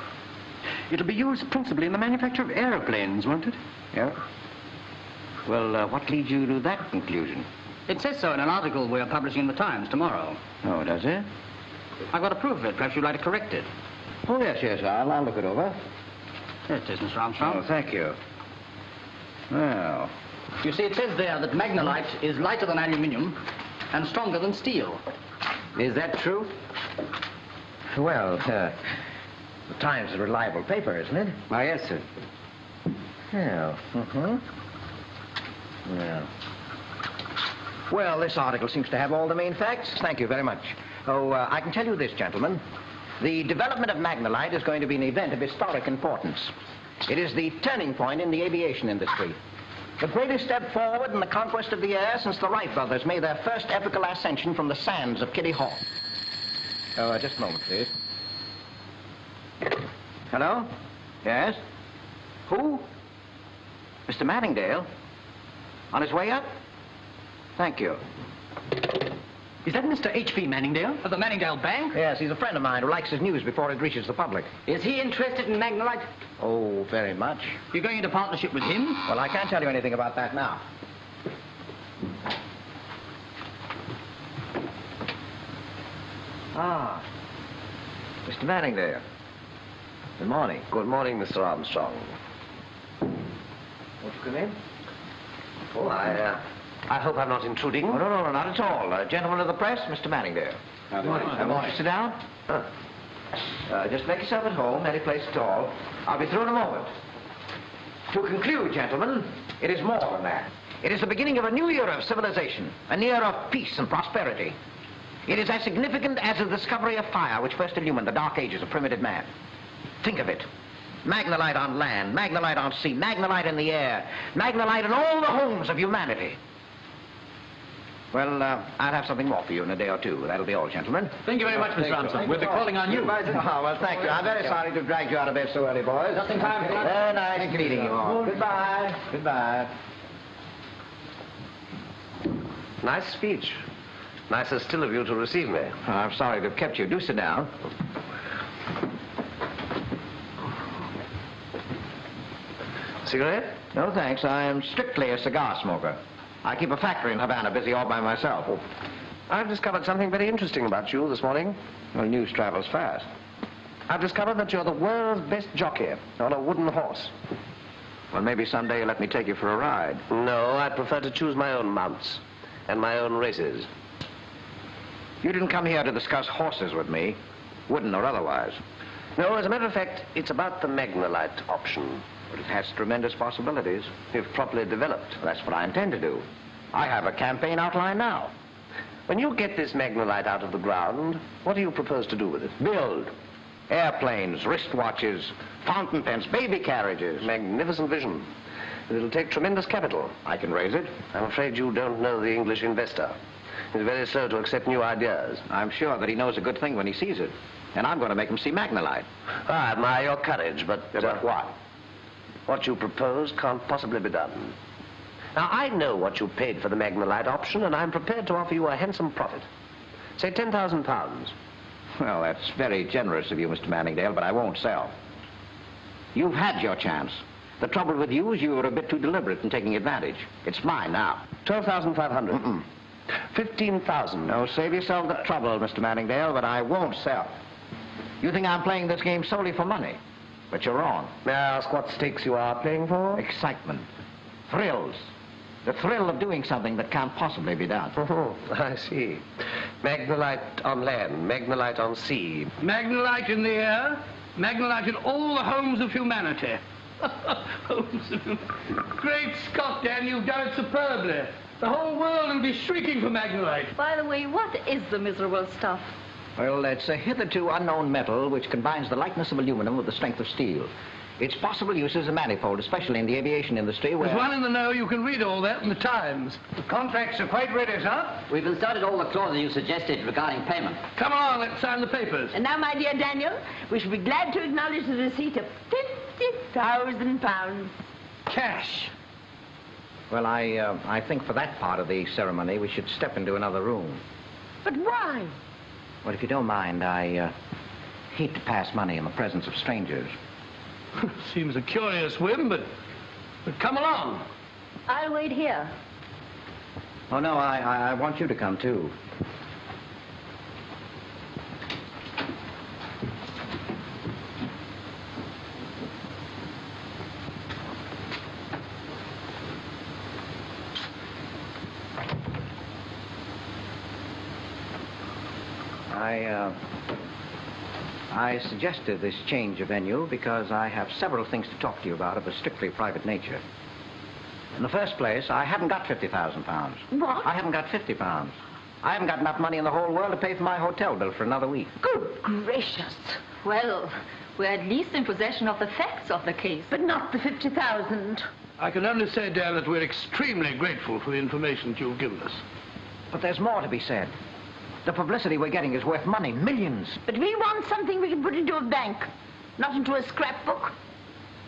It'll be used principally in the manufacture of airplanes, won't it? Yeah? Well, what leads you to that conclusion? It says so in an article we're publishing in the Times tomorrow. Oh, does it? I've got a proof of it. Perhaps you'd like to correct it. Oh, yes, I'll look it over. Here it is, Mr. Armstrong. Oh, thank you. Well... You see, it says there that Magnolite is lighter than aluminium and stronger than steel. Is that true? Well, the Times is a reliable paper, isn't it? Why, yes, sir. Yeah, Well, this article seems to have all the main facts. Thank you very much. Oh, I can tell you this, gentlemen. The development of Magnolite is going to be an event of historic importance. It is the turning point in the aviation industry. The greatest step forward in the conquest of the air since the Wright brothers made their first epical ascension from the sands of Kitty Hawk. Oh, just a moment, please. Hello? Yes? Who? Mr. Manningdale? On his way up? Thank you. Is that Mr. H.P. Manningdale of the Manningdale Bank? Yes, he's a friend of mine who likes his news before it reaches the public. Is he interested in Magnolite? Oh, very much. You're going into partnership with him? Well, I can't tell you anything about that now. Ah, Mr. Manningdale. Good morning. Good morning, Mr. Armstrong. Won't you come in? Oh, I hope I'm not intruding. Oh, no, not at all. Gentleman of the press, Mr. Manningdale. Good morning. Won't you sit down? Just make yourself at home, any place at all. I'll be through in a moment. To conclude, gentlemen, it is more than that. It is the beginning of a new era of civilization, an era of peace and prosperity. It is as significant as the discovery of fire, which first illumined the dark ages of primitive man. Think of it. Magnolite on land, Magnolite on sea, Magnolite in the air, Magnolite in all the homes of humanity. Well, I'll have something more for you in a day or two. That'll be all, gentlemen. Thank you very much, Mr. Armstrong. We'll be calling on you. Oh, well, thank you. I'm very sorry to have dragged you out of bed so early, boys. Just in time for lunch. Very nice meeting you all. Goodbye. Goodbye. Nice speech. Nicer still of you to receive me. Oh, I'm sorry to have kept you. Do sit down. Cigarette? No, thanks. I am strictly a cigar smoker. I keep a factory in Havana busy all by myself. I've discovered something very interesting about you this morning. Well, news travels fast. I've discovered that you're the world's best jockey on a wooden horse. Well, maybe someday you'll let me take you for a ride. No, I'd prefer to choose my own mounts and my own races. You didn't come here to discuss horses with me, wooden or otherwise. No, as a matter of fact, it's about the Magnolite option. But it has tremendous possibilities. If properly developed. That's what I intend to do. I have a campaign outline now. When you get this Magnolite out of the ground, what do you propose to do with it? Build. Airplanes, wristwatches, fountain pens, baby carriages. Magnificent vision. It'll take tremendous capital. I can raise it. I'm afraid you don't know the English investor. He's very slow to accept new ideas. I'm sure that he knows a good thing when he sees it. And I'm going to make him see Magnolite. I admire your courage, but... But what? What you propose can't possibly be done. Now, I know what you paid for the Magnolite option, and I'm prepared to offer you a handsome profit. Say £10,000. Well, that's very generous of you, Mr. Manningdale, but I won't sell. You've had your chance. The trouble with you is you were a bit too deliberate in taking advantage. It's mine now. 12,500. 15,000. No, save yourself the trouble, Mr. Manningdale, but I won't sell. You think I'm playing this game solely for money, but you're wrong. May I ask what stakes you are playing for? Excitement. Thrills. The thrill of doing something that can't possibly be done. Oh, I see. Magnolite on land, Magnolite on sea. Magnolite in the air, Magnolite in all the homes of humanity. Homes of humanity. Great Scott, Dan, you've done it superbly. The whole world will be shrieking for Magnolite. By the way, what is the miserable stuff? Well, it's a hitherto unknown metal which combines the lightness of aluminum with the strength of steel. Its possible uses are manifold, especially in the aviation industry where... There's one in the know, you can read all that in the Times. The contracts are quite ready, sir. We've inserted all the clauses you suggested regarding payment. Come along, let's sign the papers. And now, my dear Daniel, we shall be glad to acknowledge the receipt of £50,000. Cash. Well, I think for that part of the ceremony, we should step into another room. But why? Well, if you don't mind, I hate to pass money in the presence of strangers. Seems a curious whim, but come along. I'll wait here. Oh, no, I want you to come, too. I suggested this change of venue because I have several things to talk to you about of a strictly private nature. In the first place, I haven't got £50,000. What? I haven't got £50. I haven't got enough money in the whole world to pay for my hotel bill for another week. Good gracious. Well, we're at least in possession of the facts of the case. But not the 50,000. I can only say, Dan, that we're extremely grateful for the information that you've given us. But there's more to be said. The publicity we're getting is worth money, millions. But we want something we can put into a bank, not into a scrapbook.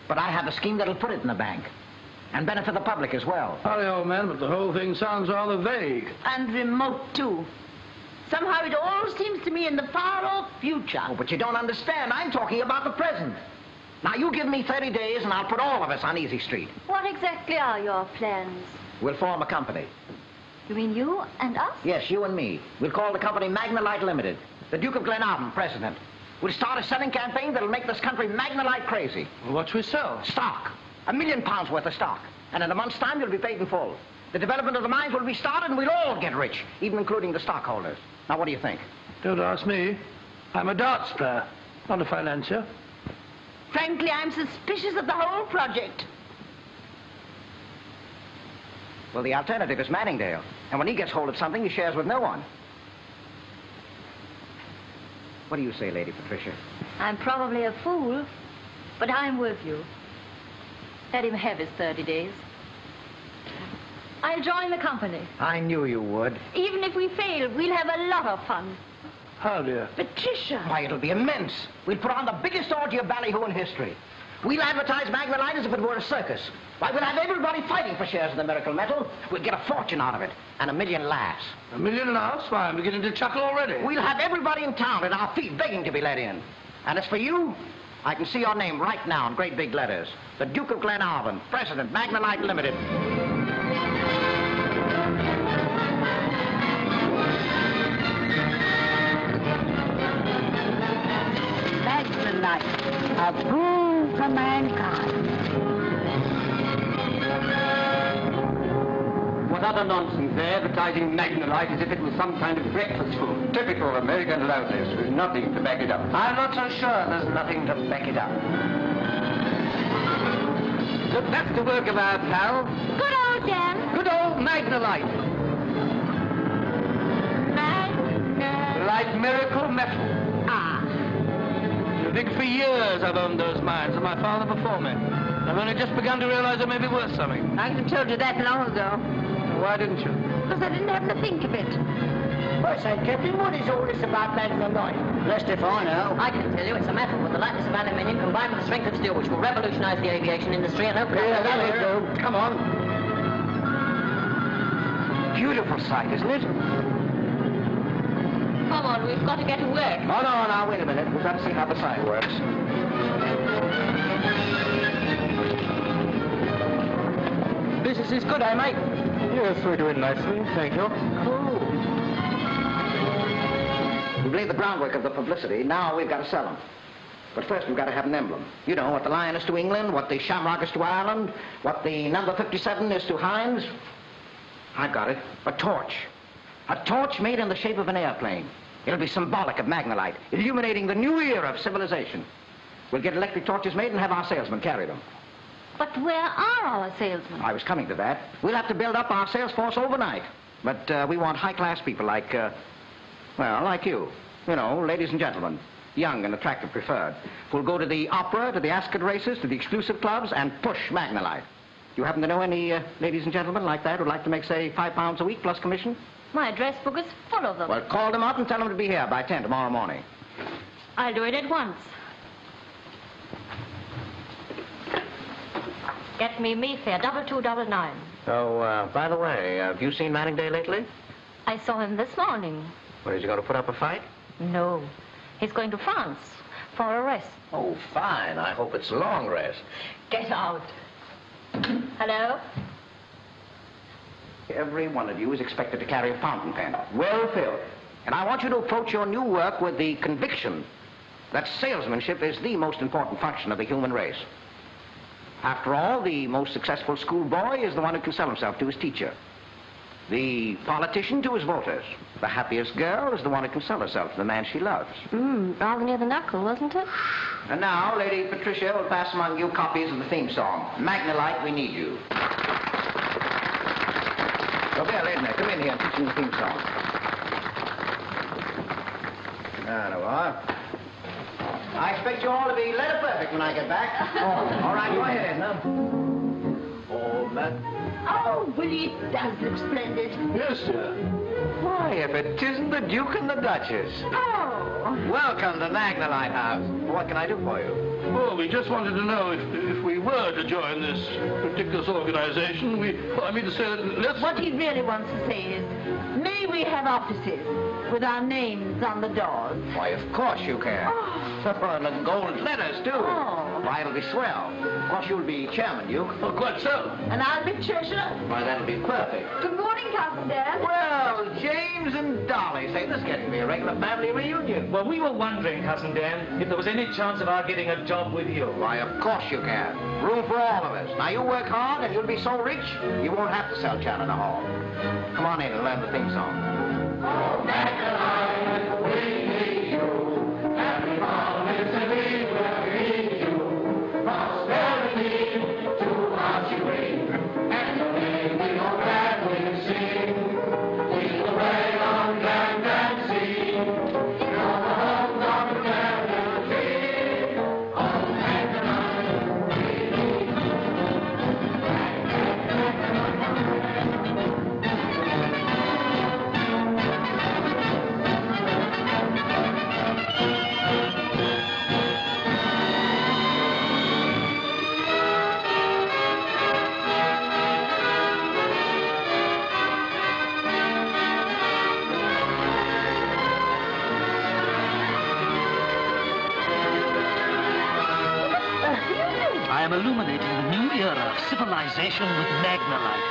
But I have a scheme that'll put it in the bank and benefit the public as well. Sorry, old man, but the whole thing sounds rather vague. And remote, too. Somehow it all seems to me in the far-off future. Oh, but you don't understand. I'm talking about the present. Now, you give me 30 days, and I'll put all of us on Easy Street. What exactly are your plans? We'll form a company. You mean you and us? Yes, you and me. We'll call the company Magnolite Limited. The Duke of Glenarvan, president. We'll start a selling campaign that'll make this country Magnolite crazy. Well, what shall we sell? Stock. £1 million worth of stock. And in a month's time, you'll be paid in full. The development of the mines will be started, and we'll all get rich, even including the stockholders. Now, what do you think? Don't ask me. I'm a darts player, not a financier. Frankly, I'm suspicious of the whole project. Well, the alternative is Manningdale. And when he gets hold of something, he shares with no one. What do you say, Lady Patricia? I'm probably a fool, but I'm with you. Let him have his 30 days. I'll join the company. I knew you would. Even if we fail, we'll have a lot of fun. How, dear? Patricia! Why, it'll be immense. We'll put on the biggest orgy of ballyhoo in history. We'll advertise Magnolite as if it were a circus. Why, we'll have everybody fighting for shares of the miracle metal. We'll get a fortune out of it, and 1 million laughs. 1 million laughs? Why, I'm beginning to chuckle already. We'll have everybody in town at our feet begging to be let in. And as for you, I can see your name right now in great big letters. The Duke of Glenarvan, President, Magnolite Limited. utter nonsense. They're advertising Magnolite as if it was some kind of breakfast food. Typical American loudness with nothing to back it up. I'm not so sure there's nothing to back it up. Look, that's the work of our pal. Good old Dan. Good old Magnolite. Like miracle metal. Ah. I think for years I've owned those mines, and my father before me. I've only just begun to realize they may be worth something. I could have told you that long ago. Why didn't you? Because I didn't happen to think of it. Well, say, Captain, what is all this about Magnolite? Blessed if I know. I can tell you it's a metal with the lightness of aluminium combined with the strength of steel, which will revolutionize the aviation industry and open Yeah, up the that'll do. Come on. Beautiful sight, isn't it? Come on, we've got to get to work. Oh, no, now, wait a minute. We've got to see how the sign works. Business is good, eh, mate? Yes, we're doing nicely, thank you. Cool. We've laid the groundwork of the publicity. Now we've got to sell them. But first we've got to have an emblem. You know, what the lion is to England, what the shamrock is to Ireland, what the number 57 is to Heinz. I've got it. A torch. A torch made in the shape of an airplane. It'll be symbolic of Magnolite, illuminating the new era of civilization. We'll get electric torches made and have our salesmen carry them. But where are our salesmen? I was coming to that. We'll have to build up our sales force overnight. But we want high-class people like, well, like you. You know, ladies and gentlemen. Young and attractive preferred. Who'll go to the opera, to the Ascot races, to the exclusive clubs, and push Magnolite. You happen to know any ladies and gentlemen like that who'd like to make, say, £5 a week plus commission? My address book is full of them. Well, call them up and tell them to be here by 10 tomorrow morning. I'll do it at once. Get me Mayfair, 2299. Oh, by the way, have you seen Manning Day lately? I saw him this morning. Well, is he going to put up a fight? No. He's going to France for a rest. Oh, fine. I hope it's a long rest. Get out. Hello? Every one of you is expected to carry a fountain pen, well filled. And I want you to approach your new work with the conviction that salesmanship is the most important function of the human race. After all, the most successful schoolboy is the one who can sell himself to his teacher. The politician to his voters. The happiest girl is the one who can sell herself to the man she loves. Rather near the knuckle, wasn't it? And now, Lady Patricia will pass among you copies of the theme song. Magnolite, we need you. So there, lady, come in here and teach me the theme song. There you are. I expect you all to be letter perfect when I get back. Oh, all right, go ahead. Oh, that. Oh, Willie, it does look splendid. Yes, sir. Why, if it isn't the Duke and the Duchess. Oh. Welcome to Magnolite House. What can I do for you? Well, we just wanted to know if we were to join this ridiculous organization, I mean to say that let's... What he really wants to say is, may we have offices with our names on the doors? Why, of course you can. And the gold letters, too. Oh. Why, it'll be swell. Of course, you'll be chairman, Duke. Oh, quite so. And I'll be treasurer. Why, that'll be perfect. Good morning, Cousin Dan. Well, James and Dolly, say, this is getting to be a regular family reunion. Well, we were wondering, Cousin Dan, if there was any chance of our getting a job with you. Why, of course you can. Room for all of us. Now, you work hard, and you'll be so rich, you won't have to sell Chandler Hall. Come on in and learn the theme song. Oh, Magnolite, we need you. Happy promise, and we will need you. Prosperity to our children, and the day we all gladly sing. We will play on land and sea. You're the homes of the family tree. Oh, Magnolite, we need you. I am illuminating the new era of civilization with Magnolite.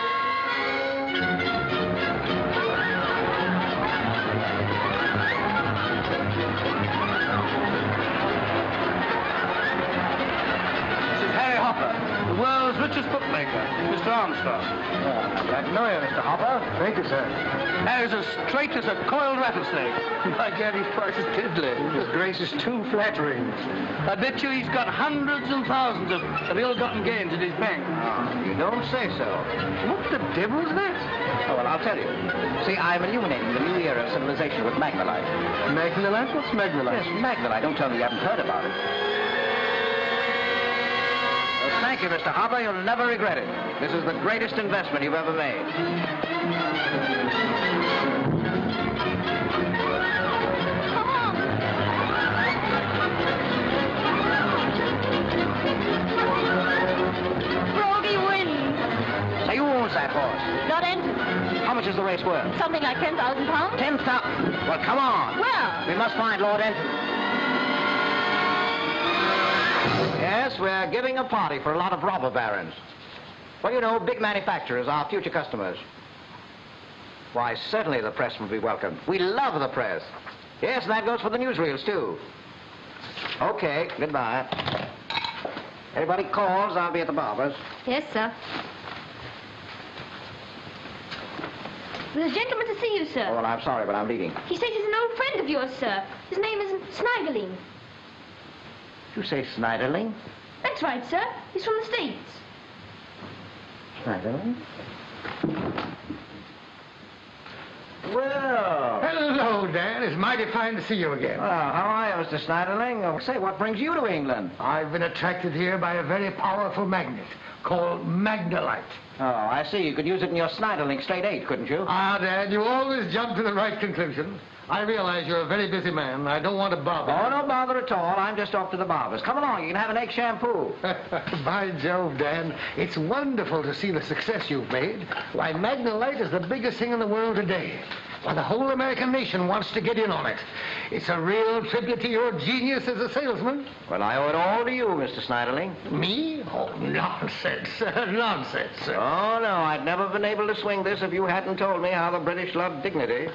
This is Harry Hopper, the world's richest bookmaker, Mr. Armstrong. I'm glad to know you, Mr. Hopper. Thank you, sir. That is as straight as a coiled rattlesnake. My God, his price is piddly. His grace is too flattering. I bet you he's got hundreds and thousands of ill-gotten gains at his bank. Oh, you don't say so. What the devil's that? Oh, well, I'll tell you. See, I'm illuminating the new era of civilization with Magnolite. Magnolite? What's Magnolite? Yes, Magnolite. Don't tell me you haven't heard about it. Well, thank you, Mr. Hopper. You'll never regret it. This is the greatest investment you've ever made. Froggy wins. Say, who owns that horse? Not entered. How much is the race worth? Something like 10,000 pounds. 10,000. Well, come on. Well. We must find Lord Enton. Yes, we're giving a party for a lot of robber barons. Well, you know, big manufacturers are future customers. Why, certainly the press will be welcome. We love the press. Yes, and that goes for the newsreels, too. Okay, goodbye. Anybody calls, I'll be at the barber's. Yes, sir. There's a gentleman to see you, sir. Oh, well, I'm sorry, but I'm leaving. He says he's an old friend of yours, sir. His name is Sniderling. You say Sniderling? That's right, sir. He's from the States. Sniderling? Well. Hello, Dan. It's mighty fine to see you again. Well, how are you, Mr. Sniderling? Oh, say, what brings you to England? I've been attracted here by a very powerful magnet called Magnolite. Oh, I see. You could use it in your Sniderling straight 8, couldn't you? Ah, Dad, you always jump to the right conclusion. I realize you're a very busy man. I don't want to bother you. Oh, no bother at all. I'm just off to the barber's. Come along. You can have an egg shampoo. By Jove, Dan, it's wonderful to see the success you've made. Why, Magnolite is the biggest thing in the world today. Why, the whole American nation wants to get in on it. It's a real tribute to your genius as a salesman. Well, I owe it all to you, Mr. Sniderling. Me? Oh, nonsense. Nonsense. Oh, no. I'd never been able to swing this if you hadn't told me how the British love dignity.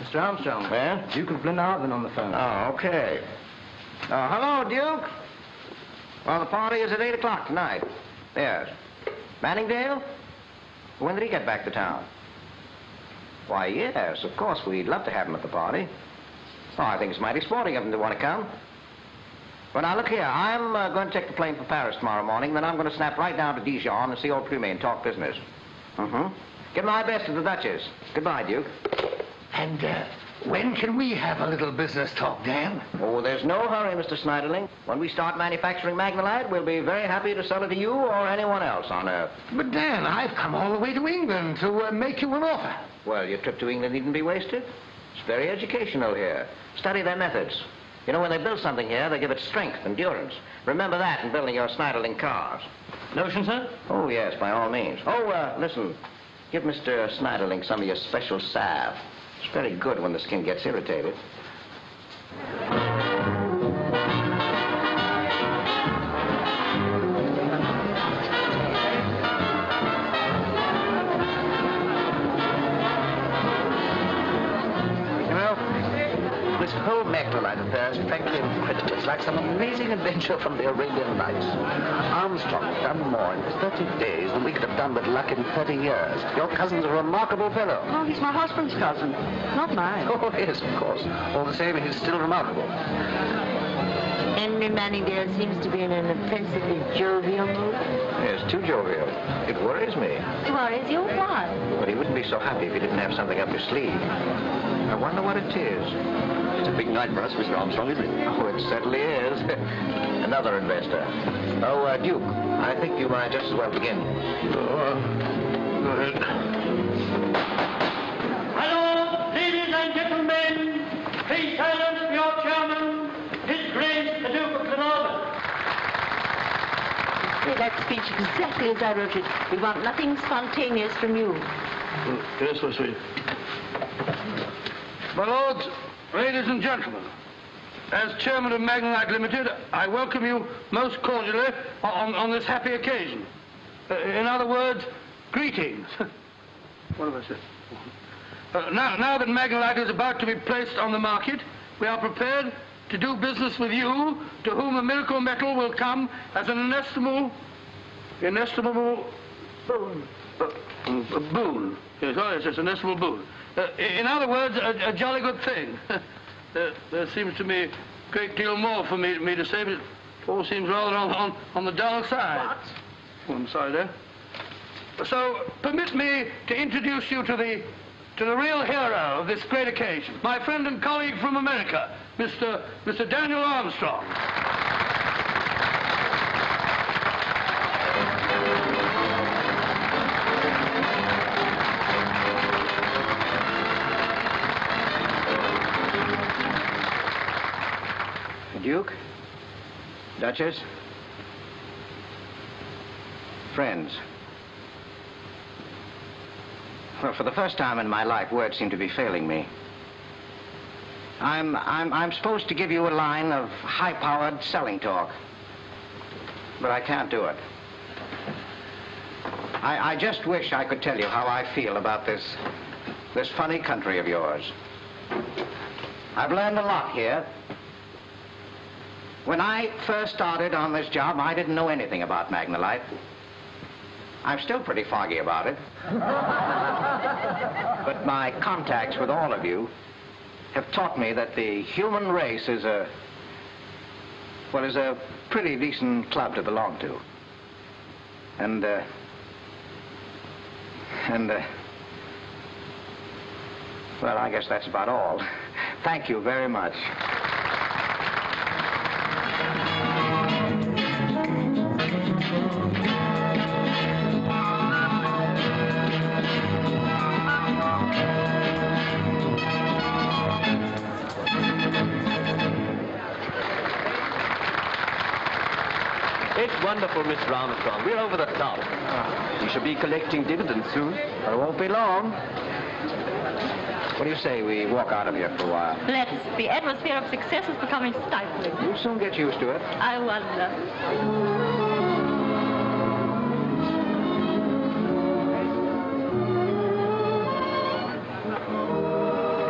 Mr. Armstrong. Yeah? Duke of Glenarvan on the phone. Oh, okay. Hello, Duke. Well, the party is at 8 o'clock tonight. Yes. Manningdale? When did he get back to town? Why, yes, of course, we'd love to have him at the party. Oh, I think it's mighty sporting of him to want to come. Well, now, look here. I'm going to take the plane for Paris tomorrow morning, then I'm going to snap right down to Dijon and see old Plumet and talk business. Give my best to the Duchess. Goodbye, Duke. And, when can we have a little business talk, Dan? Oh, there's no hurry, Mr. Sniderling. When we start manufacturing Magnolite, we'll be very happy to sell it to you or anyone else on Earth. But, Dan, I've come all the way to England to make you an offer. Well, your trip to England needn't be wasted. It's very educational here. Study their methods. You know, when they build something here, they give it strength, endurance. Remember that in building your Sniderling cars. Notion, sir? Oh, yes, by all means. Oh, listen. Give Mr. Sniderling some of your special salve. It's very good when the skin gets irritated. This whole Magnolite affair is frankly incredible. It's like some amazing adventure from the Arabian Nights. Armstrong has done more in 30 days than we could have done with luck in 30 years. Your cousin's a remarkable fellow. Oh, he's my husband's cousin, not mine. Oh, yes, of course. All the same, he's still remarkable. Henry Manningdale seems to be in an offensively jovial mood. Yes, too jovial. It worries me. Worries you? Why? But he wouldn't be so happy if he didn't have something up his sleeve. I wonder what it is. It's a big night for us, Mr. Armstrong, isn't it? Oh, it certainly is. Another investor. Oh, Duke, I think you might just as well begin. Go ahead. Hello, ladies and gentlemen. Please silence for your chairman, His Grace the Duke of Glenarvan. Say that speech exactly as I wrote it. We want nothing spontaneous from you. Yes, I see. My lords, ladies and gentlemen, as chairman of Magnolite Limited, I welcome you most cordially on this happy occasion. In other words, greetings. What have I said? Now that Magnolite is about to be placed on the market, we are prepared to do business with you, to whom a miracle metal will come as an inestimable Boone. Boone. Yes, oh, yes, it's an estimable boon. In other words, a jolly good thing. There seems to be a great deal more for me to say, but it all seems rather on the dull side. What? Oh, I'm sorry there. So, permit me to introduce you to the real hero of this great occasion, my friend and colleague from America, Mr. Daniel Armstrong. Duke, Duchess, friends. Well, for the first time in my life, words seem to be failing me. I'm supposed to give you a line of high-powered selling talk, but I can't do it. I just wish I could tell you how I feel about this funny country of yours. I've learned a lot here. When I first started on this job, I didn't know anything about Magnolite. I'm still pretty foggy about it. But my contacts with all of you have taught me that the human race is a pretty decent club to belong to. And well, I guess that's about all. Thank you very much. It's wonderful, Mr. Armstrong. We're over the top. We shall be collecting dividends soon. But it won't be long. What do you say we walk out of here for a while? Let's. The atmosphere of success is becoming stifling. You'll soon get used to it. I wonder.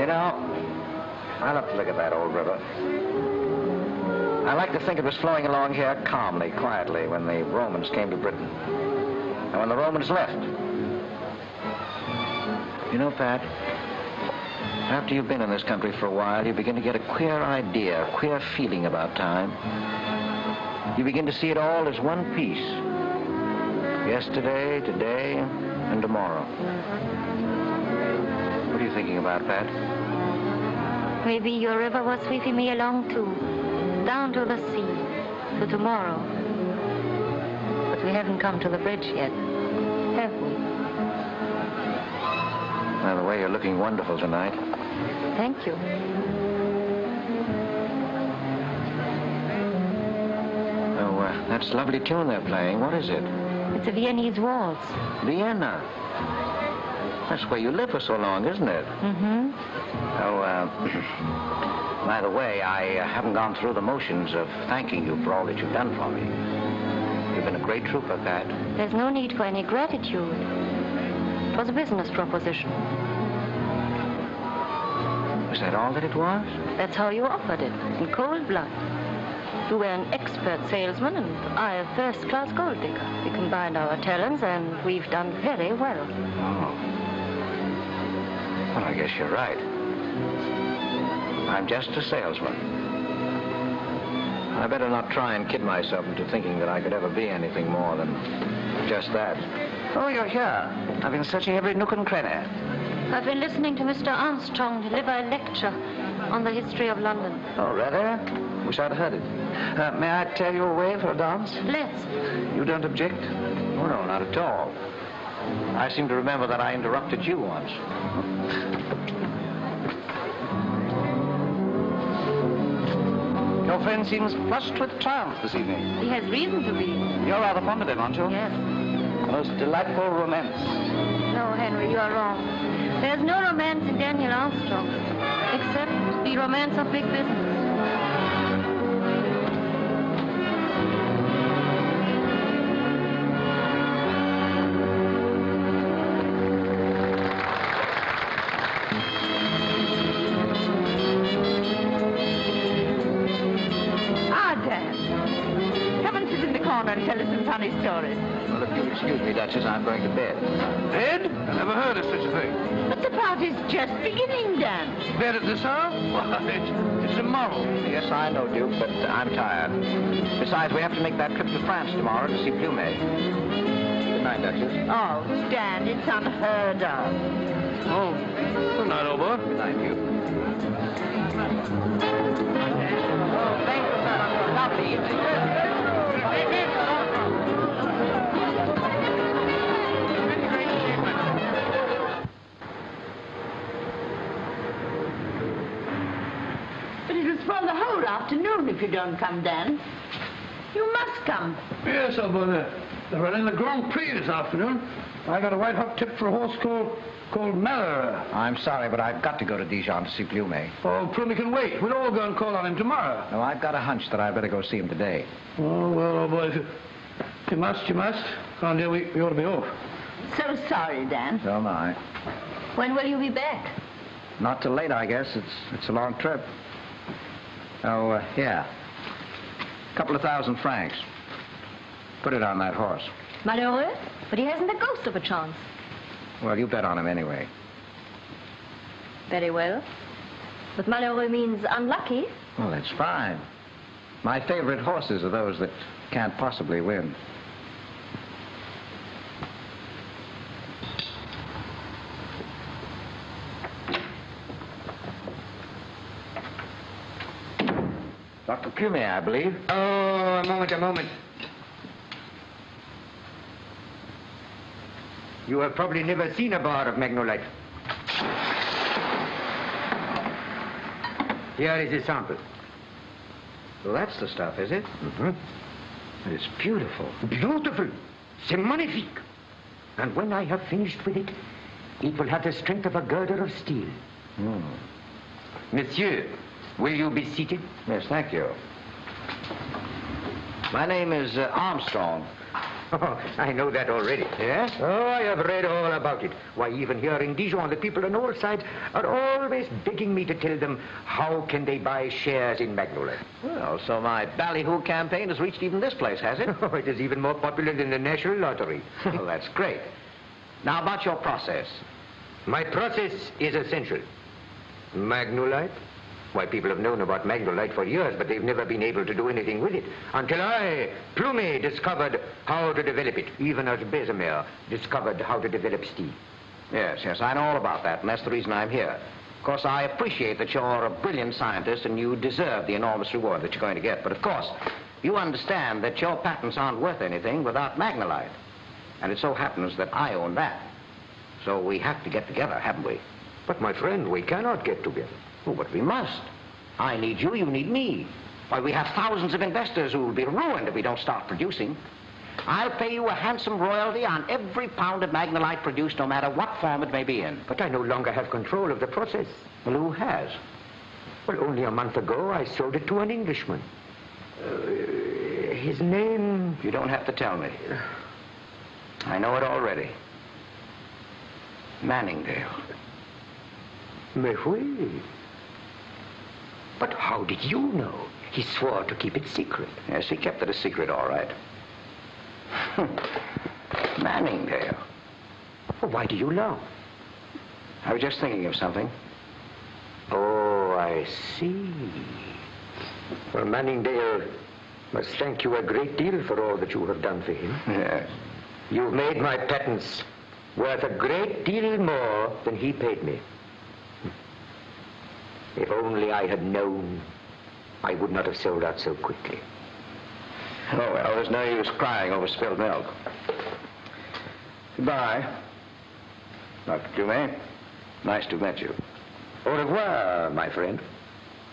You know, I love to look at that old river. I like to think it was flowing along here calmly, quietly, when the Romans came to Britain. And when the Romans left. You know, Pat, after you've been in this country for a while, you begin to get a queer idea, a queer feeling about time. You begin to see it all as one piece. Yesterday, today, and tomorrow. What are you thinking about, Pat? Maybe your river was sweeping me along, too. Down to the sea, to tomorrow. But we haven't come to the bridge yet, have we? By the way, you're looking wonderful tonight. Thank you. Oh, that's a lovely tune they're playing. What is it? It's a Viennese waltz. Vienna. That's where you lived for so long, isn't it? Mm-hmm. Oh, by the way, I haven't gone through the motions of thanking you for all that you've done for me. You've been a great trooper, Pat. There's no need for any gratitude. It was a business proposition. Was that all that it was? That's how you offered it, in cold blood. You were an expert salesman, and I a first-class gold digger. We combined our talents, and we've done very well. Oh. Well, I guess you're right. I'm just a salesman. I better not try and kid myself into thinking that I could ever be anything more than just that. Oh, you're here. I've been searching every nook and cranny. I've been listening to Mr. Armstrong deliver a lecture on the history of London. Oh, rather? Wish I'd heard it. May I tell you away for a dance? Let's. You don't object? Oh, no, not at all. I seem to remember that I interrupted you once. Your friend seems flushed with triumph this evening. He has reason to be. You're rather fond of him, aren't you? Yes. A most delightful romance. No, Henry, you are wrong. There's no romance in Daniel Armstrong, except the romance of big business. Ah, Dan. Come and sit in the corner and tell us some funny stories. Well, if you'll excuse me, Duchess, I'm going to bed. Bed? I never heard of such a thing. But the party's just beginning, Dan. Bed at this hour? Why, it's immoral. Yes, I know, Duke, but I'm tired. Besides, we have to make that trip to France tomorrow to see Plumet. Good night, Duchess. Oh, Dan, it's unheard of. Oh, good night, old boy. Good night, Duke. Thank you, sir. Lovely evening. But it was for the whole afternoon if you don't come, Dan. You must come. Yes, old boy. They're running the Grand Prix this afternoon. I got a white hot tip for a horse called Malheur. I'm sorry, but I've got to go to Dijon to see Plumet. Oh, Plumet can wait. We'll all go and call on him tomorrow. No, I've got a hunch that I'd better go see him today. Oh, well, old boy, if you must, you must. Can't dear, we ought to be off. So sorry, Dan. So am I. When will you be back? Not till late, I guess. It's a long trip. Oh, yeah. A couple of $1,000 Put it on that horse. Malheureux? But he hasn't the ghost of a chance. Well, you bet on him anyway. Very well. But malheureux means unlucky. Well, that's fine. My favorite horses are those that can't possibly win. Dr. Plumet, I believe. Oh, a moment. You have probably never seen a bar of Magnolite. Here is a sample. Well, that's the stuff, is it? Mm-hmm. It's beautiful. Beautiful. C'est magnifique. And when I have finished with it, it will have the strength of a girder of steel. Monsieur, will you be seated? Yes, thank you. My name is Armstrong. Oh, I know that already. Yes? Oh, I have read all about it. Why, even here in Dijon, the people on all sides are always begging me to tell them how can they buy shares in Magnolite. Well, so my ballyhoo campaign has reached even this place, has it? Oh, it is even more popular than the National Lottery. Well, that's great. Now, about your process. My process is essential. Magnolite? Why, people have known about Magnolite for years, but they've never been able to do anything with it. Until I, Plumet, discovered how to develop it, even as Bessemer discovered how to develop steel. Yes, I know all about that, and that's the reason I'm here. Of course, I appreciate that you're a brilliant scientist and you deserve the enormous reward that you're going to get. But, of course, you understand that your patents aren't worth anything without Magnolite. And it so happens that I own that. So we have to get together, haven't we? But, my friend, we cannot get together. Oh, but we must. I need you, you need me. Why, we have thousands of investors who will be ruined if we don't start producing. I'll pay you a handsome royalty on every pound of Magnolite produced, no matter what form it may be in. But I no longer have control of the process. Well, who has? Well, only a month ago, I sold it to an Englishman. His name... You don't have to tell me. I know it already. Manningdale. Mais oui. But how did you know? He swore to keep it secret. Yes, he kept it a secret, all right. Manningdale. Well, why do you laugh? I was just thinking of something. Oh, I see. Well, Manningdale must thank you a great deal for all that you have done for him. Yes. You've made my patents worth a great deal more than he paid me. If only I had known, I would not have sold out so quickly. Oh, well, there's no use crying over spilled milk. Goodbye, Dr. Plumet. Nice to meet you. Au revoir, my friend.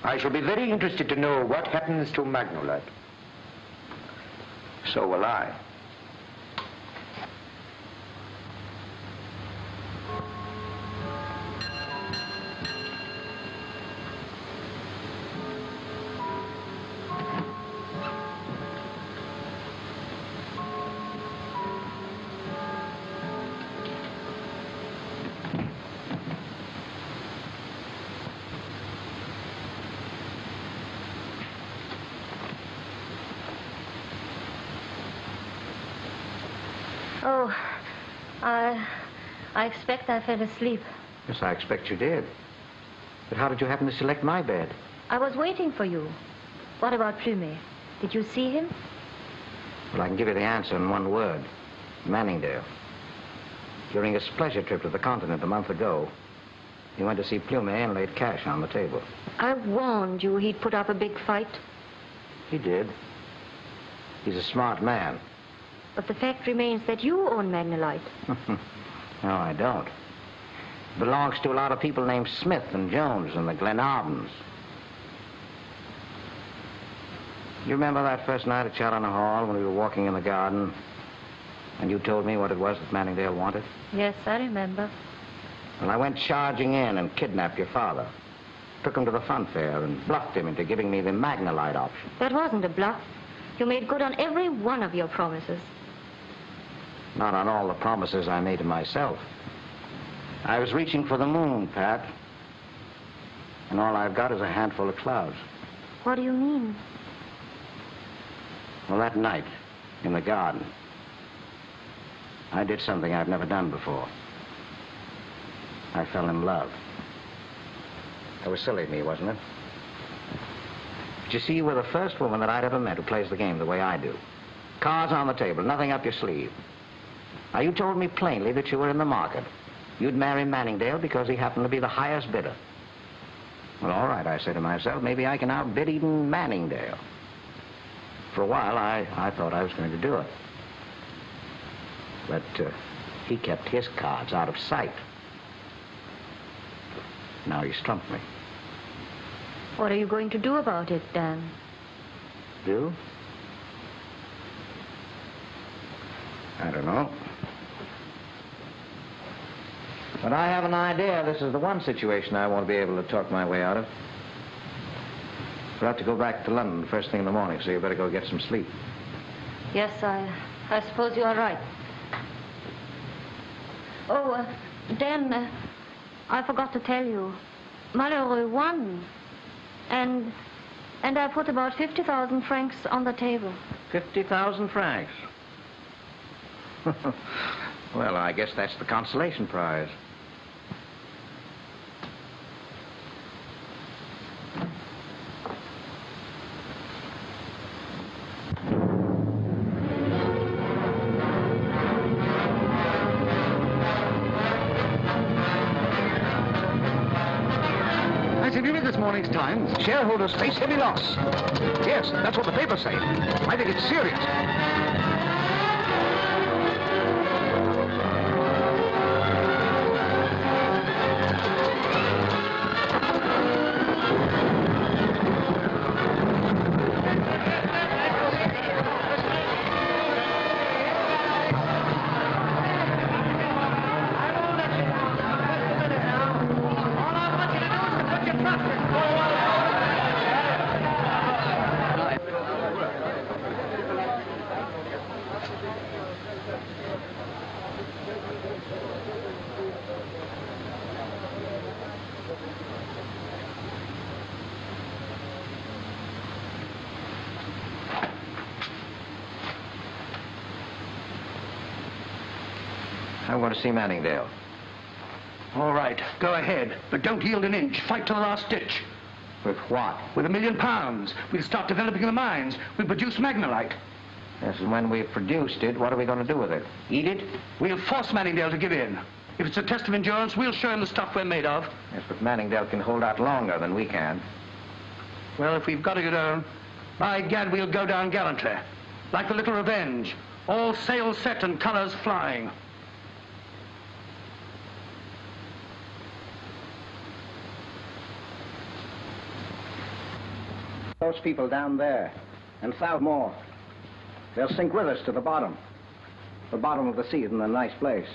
I shall be very interested to know what happens to Magnolite. So will I. Oh, I expect I fell asleep. Yes, I expect you did. But how did you happen to select my bed? I was waiting for you. What about Plumet? Did you see him? Well, I can give you the answer in one word. Manningdale. During his pleasure trip to the continent a month ago, he went to see Plumet and laid cash on the table. I warned you he'd put up a big fight. He did. He's a smart man. But the fact remains that you own Magnolite. No, I don't. It belongs to a lot of people named Smith and Jones and the Glenardens. You remember that first night at Challoner Hall when we were walking in the garden and you told me what it was that Manningdale wanted? Yes, I remember. Well, I went charging in and kidnapped your father. Took him to the fun fair and bluffed him into giving me the Magnolite option. That wasn't a bluff. You made good on every one of your promises. Not on all the promises I made to myself. I was reaching for the moon, Pat. And all I've got is a handful of clouds. What do you mean? Well, that night, in the garden, I did something I've never done before. I fell in love. That was silly of me, wasn't it? But you see, you were the first woman that I'd ever met who plays the game the way I do. Cards on the table, nothing up your sleeve. Now, you told me plainly that you were in the market. You'd marry Manningdale because he happened to be the highest bidder. Well, all right, I said to myself, maybe I can outbid even Manningdale. For a while, I thought I was going to do it. But he kept his cards out of sight. Now he's trumped me. What are you going to do about it, Dan? Do? I don't know. But I have an idea. This is the one situation I won't be able to talk my way out of. We'll have to go back to London first thing in the morning, so you better go get some sleep. Yes, I suppose you are right. Oh, Dan, I forgot to tell you. Malheureux won. And I put about 50,000 francs on the table. 50,000 francs? Well, I guess that's the consolation prize. Have you read this morning's Times? Shareholders face heavy loss. Yes, that's what the papers say. I think it's serious. I want to see Manningdale. All right, go ahead. But don't yield an inch. Fight to the last ditch. With what? With £1 million. We'll start developing the mines. We'll produce Magnolite. Yes, and when we've produced it, what are we going to do with it? Eat it? We'll force Manningdale to give in. If it's a test of endurance, we'll show him the stuff we're made of. Yes, but Manningdale can hold out longer than we can. Well, if we've got to go down, by gad, we'll go down gallantly. Like the Little Revenge. All sails set and colors flying. Those people down there, and 1,000 more. They'll sink with us to the bottom. The bottom of the sea isn't a nice place.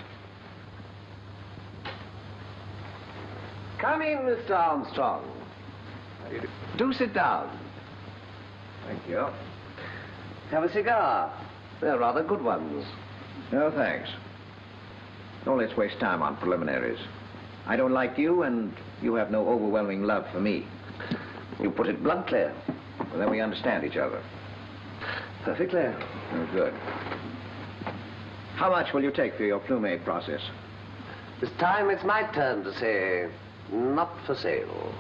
Come in, Mr. Armstrong. Do sit down. Thank you. Have a cigar. They're rather good ones. No, thanks. Don't let's waste time on preliminaries. I don't like you, and you have no overwhelming love for me. You put it bluntly. Well, then we understand each other. Perfectly. Oh, good. How much will you take for your plume process? This time it's my turn to say, not for sale.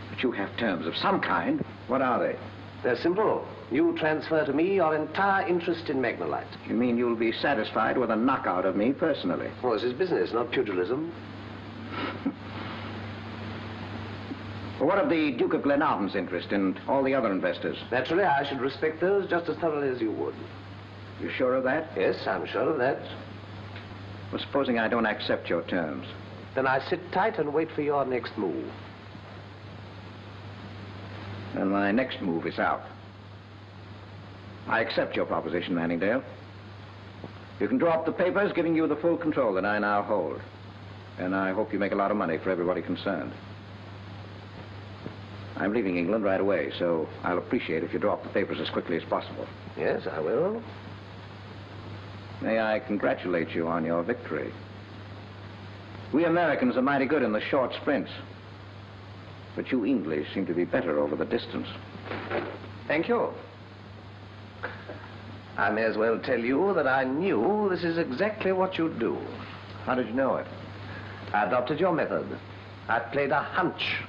But you have terms of some kind. What are they? They're simple. You transfer to me your entire interest in Magnolite. You mean you'll be satisfied with a knockout of me personally? Well, this is business, not pugilism. Well, what of the Duke of Glenarvan's interest and all the other investors? Naturally, I should respect those just as thoroughly as you would. You sure of that? Yes, I'm sure of that. Well, supposing I don't accept your terms. Then I sit tight and wait for your next move. And my next move is out. I accept your proposition, Manningdale. You can draw up the papers giving you the full control that I now hold. And I hope you make a lot of money for everybody concerned. I'm leaving England right away, so I'll appreciate if you draw up the papers as quickly as possible. Yes, I will. May I congratulate you on your victory. We Americans are mighty good in the short sprints. But you English seem to be better over the distance. Thank you. I may as well tell you that I knew this is exactly what you'd do. How did you know it? I adopted your method. I played a hunch.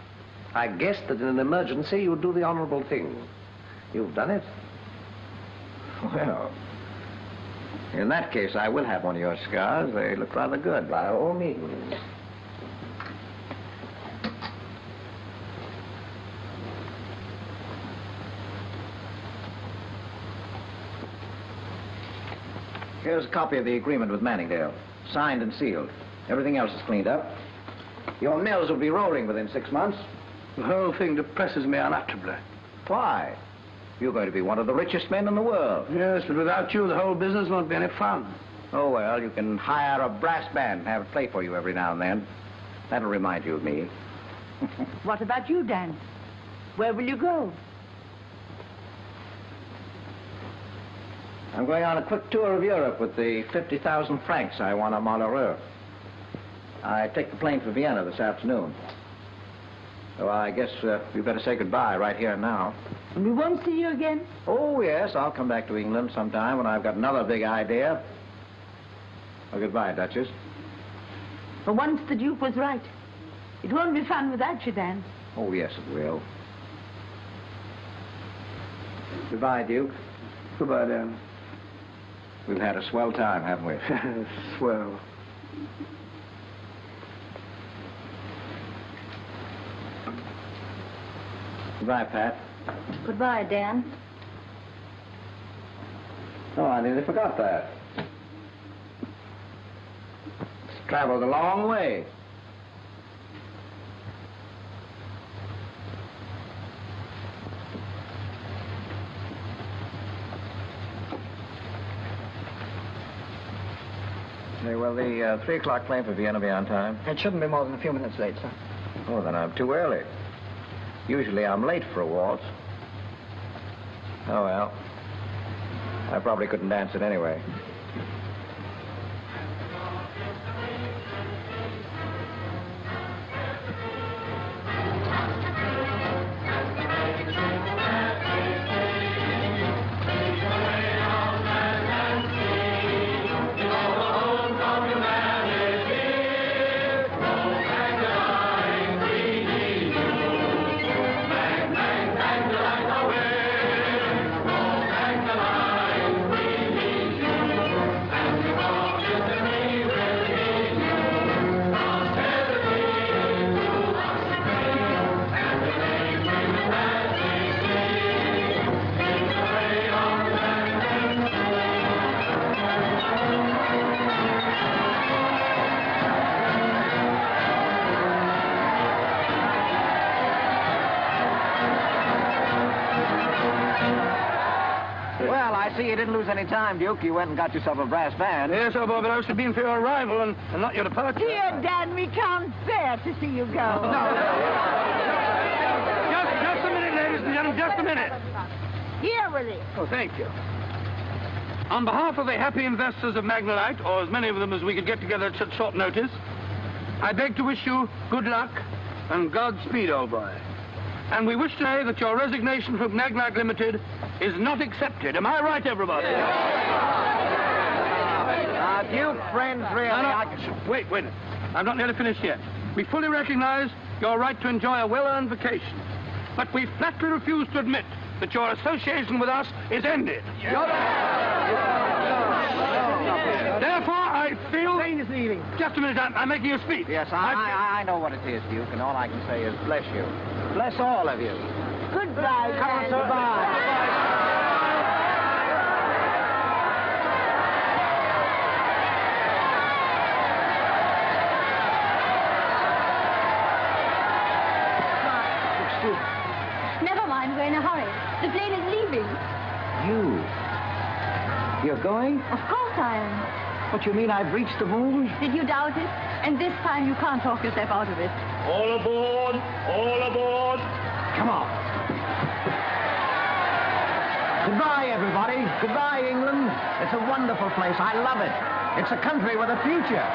I guessed that in an emergency you'd do the honorable thing. You've done it. Well, in that case, I will have one of your cigars. They look rather good. By all means. Here's a copy of the agreement with Manningdale. Signed and sealed. Everything else is cleaned up. Your mills will be rolling within 6 months. The whole thing depresses me unutterably. Why? You're going to be one of the richest men in the world. Yes, but without you, the whole business won't be any fun. Oh, well, you can hire a brass band and have it play for you every now and then. That'll remind you of me. What about you, Dan? Where will you go? I'm going on a quick tour of Europe with the 50,000 francs I won on Malheureux. I take the plane for Vienna this afternoon. So I guess we better say goodbye right here and now. And we won't see you again? Oh, yes, I'll come back to England sometime when I've got another big idea. Well, goodbye, Duchess. For once, the Duke was right. It won't be fun without you, Dan. Oh, yes, it will. Goodbye, Duke. Goodbye, Dan. We've had a swell time, haven't we? Swell. Goodbye, Pat. Goodbye, Dan. Oh, I nearly forgot that. It's traveled a long way. Okay, well, the 3 o'clock plane for Vienna be on time? It shouldn't be more than a few minutes late, sir. Oh, then I'm too early. Usually I'm late for a waltz. Oh, well. I probably couldn't dance it anyway. You didn't lose any time, Duke. You went and got yourself a brass band. Yes, oh, boy, but I was to be in for your arrival and not your departure. Dear Dan, we can't bear to see you go. No. Just a minute, ladies and gentlemen, just a minute. Here with it. Oh, thank you. On behalf of the happy investors of Magnolite, or as many of them as we could get together at such short notice, I beg to wish you good luck and Godspeed, old boy. And we wish to say that your resignation from Magnolite Limited is not accepted. Am I right, everybody? Yeah. Duke, friends, really. Wait. I'm not nearly finished yet. We fully recognize your right to enjoy a well-earned vacation. But we flatly refuse to admit that your association with us is ended. Therefore, I feel... Train is leaving. Just a minute, I'm making a speech. Yes, I know what it is, Duke, and all I can say is bless you. Bless all of you. Goodbye, Ken. Goodbye. Never mind, we're in a hurry. The plane is leaving. You're going? Of course I am. What, you mean I've reached the moon? Did you doubt it? And this time you can't talk yourself out of it. All aboard! All aboard! Come on. Goodbye, everybody. Goodbye, England. It's a wonderful place. I love it. It's a country with a future.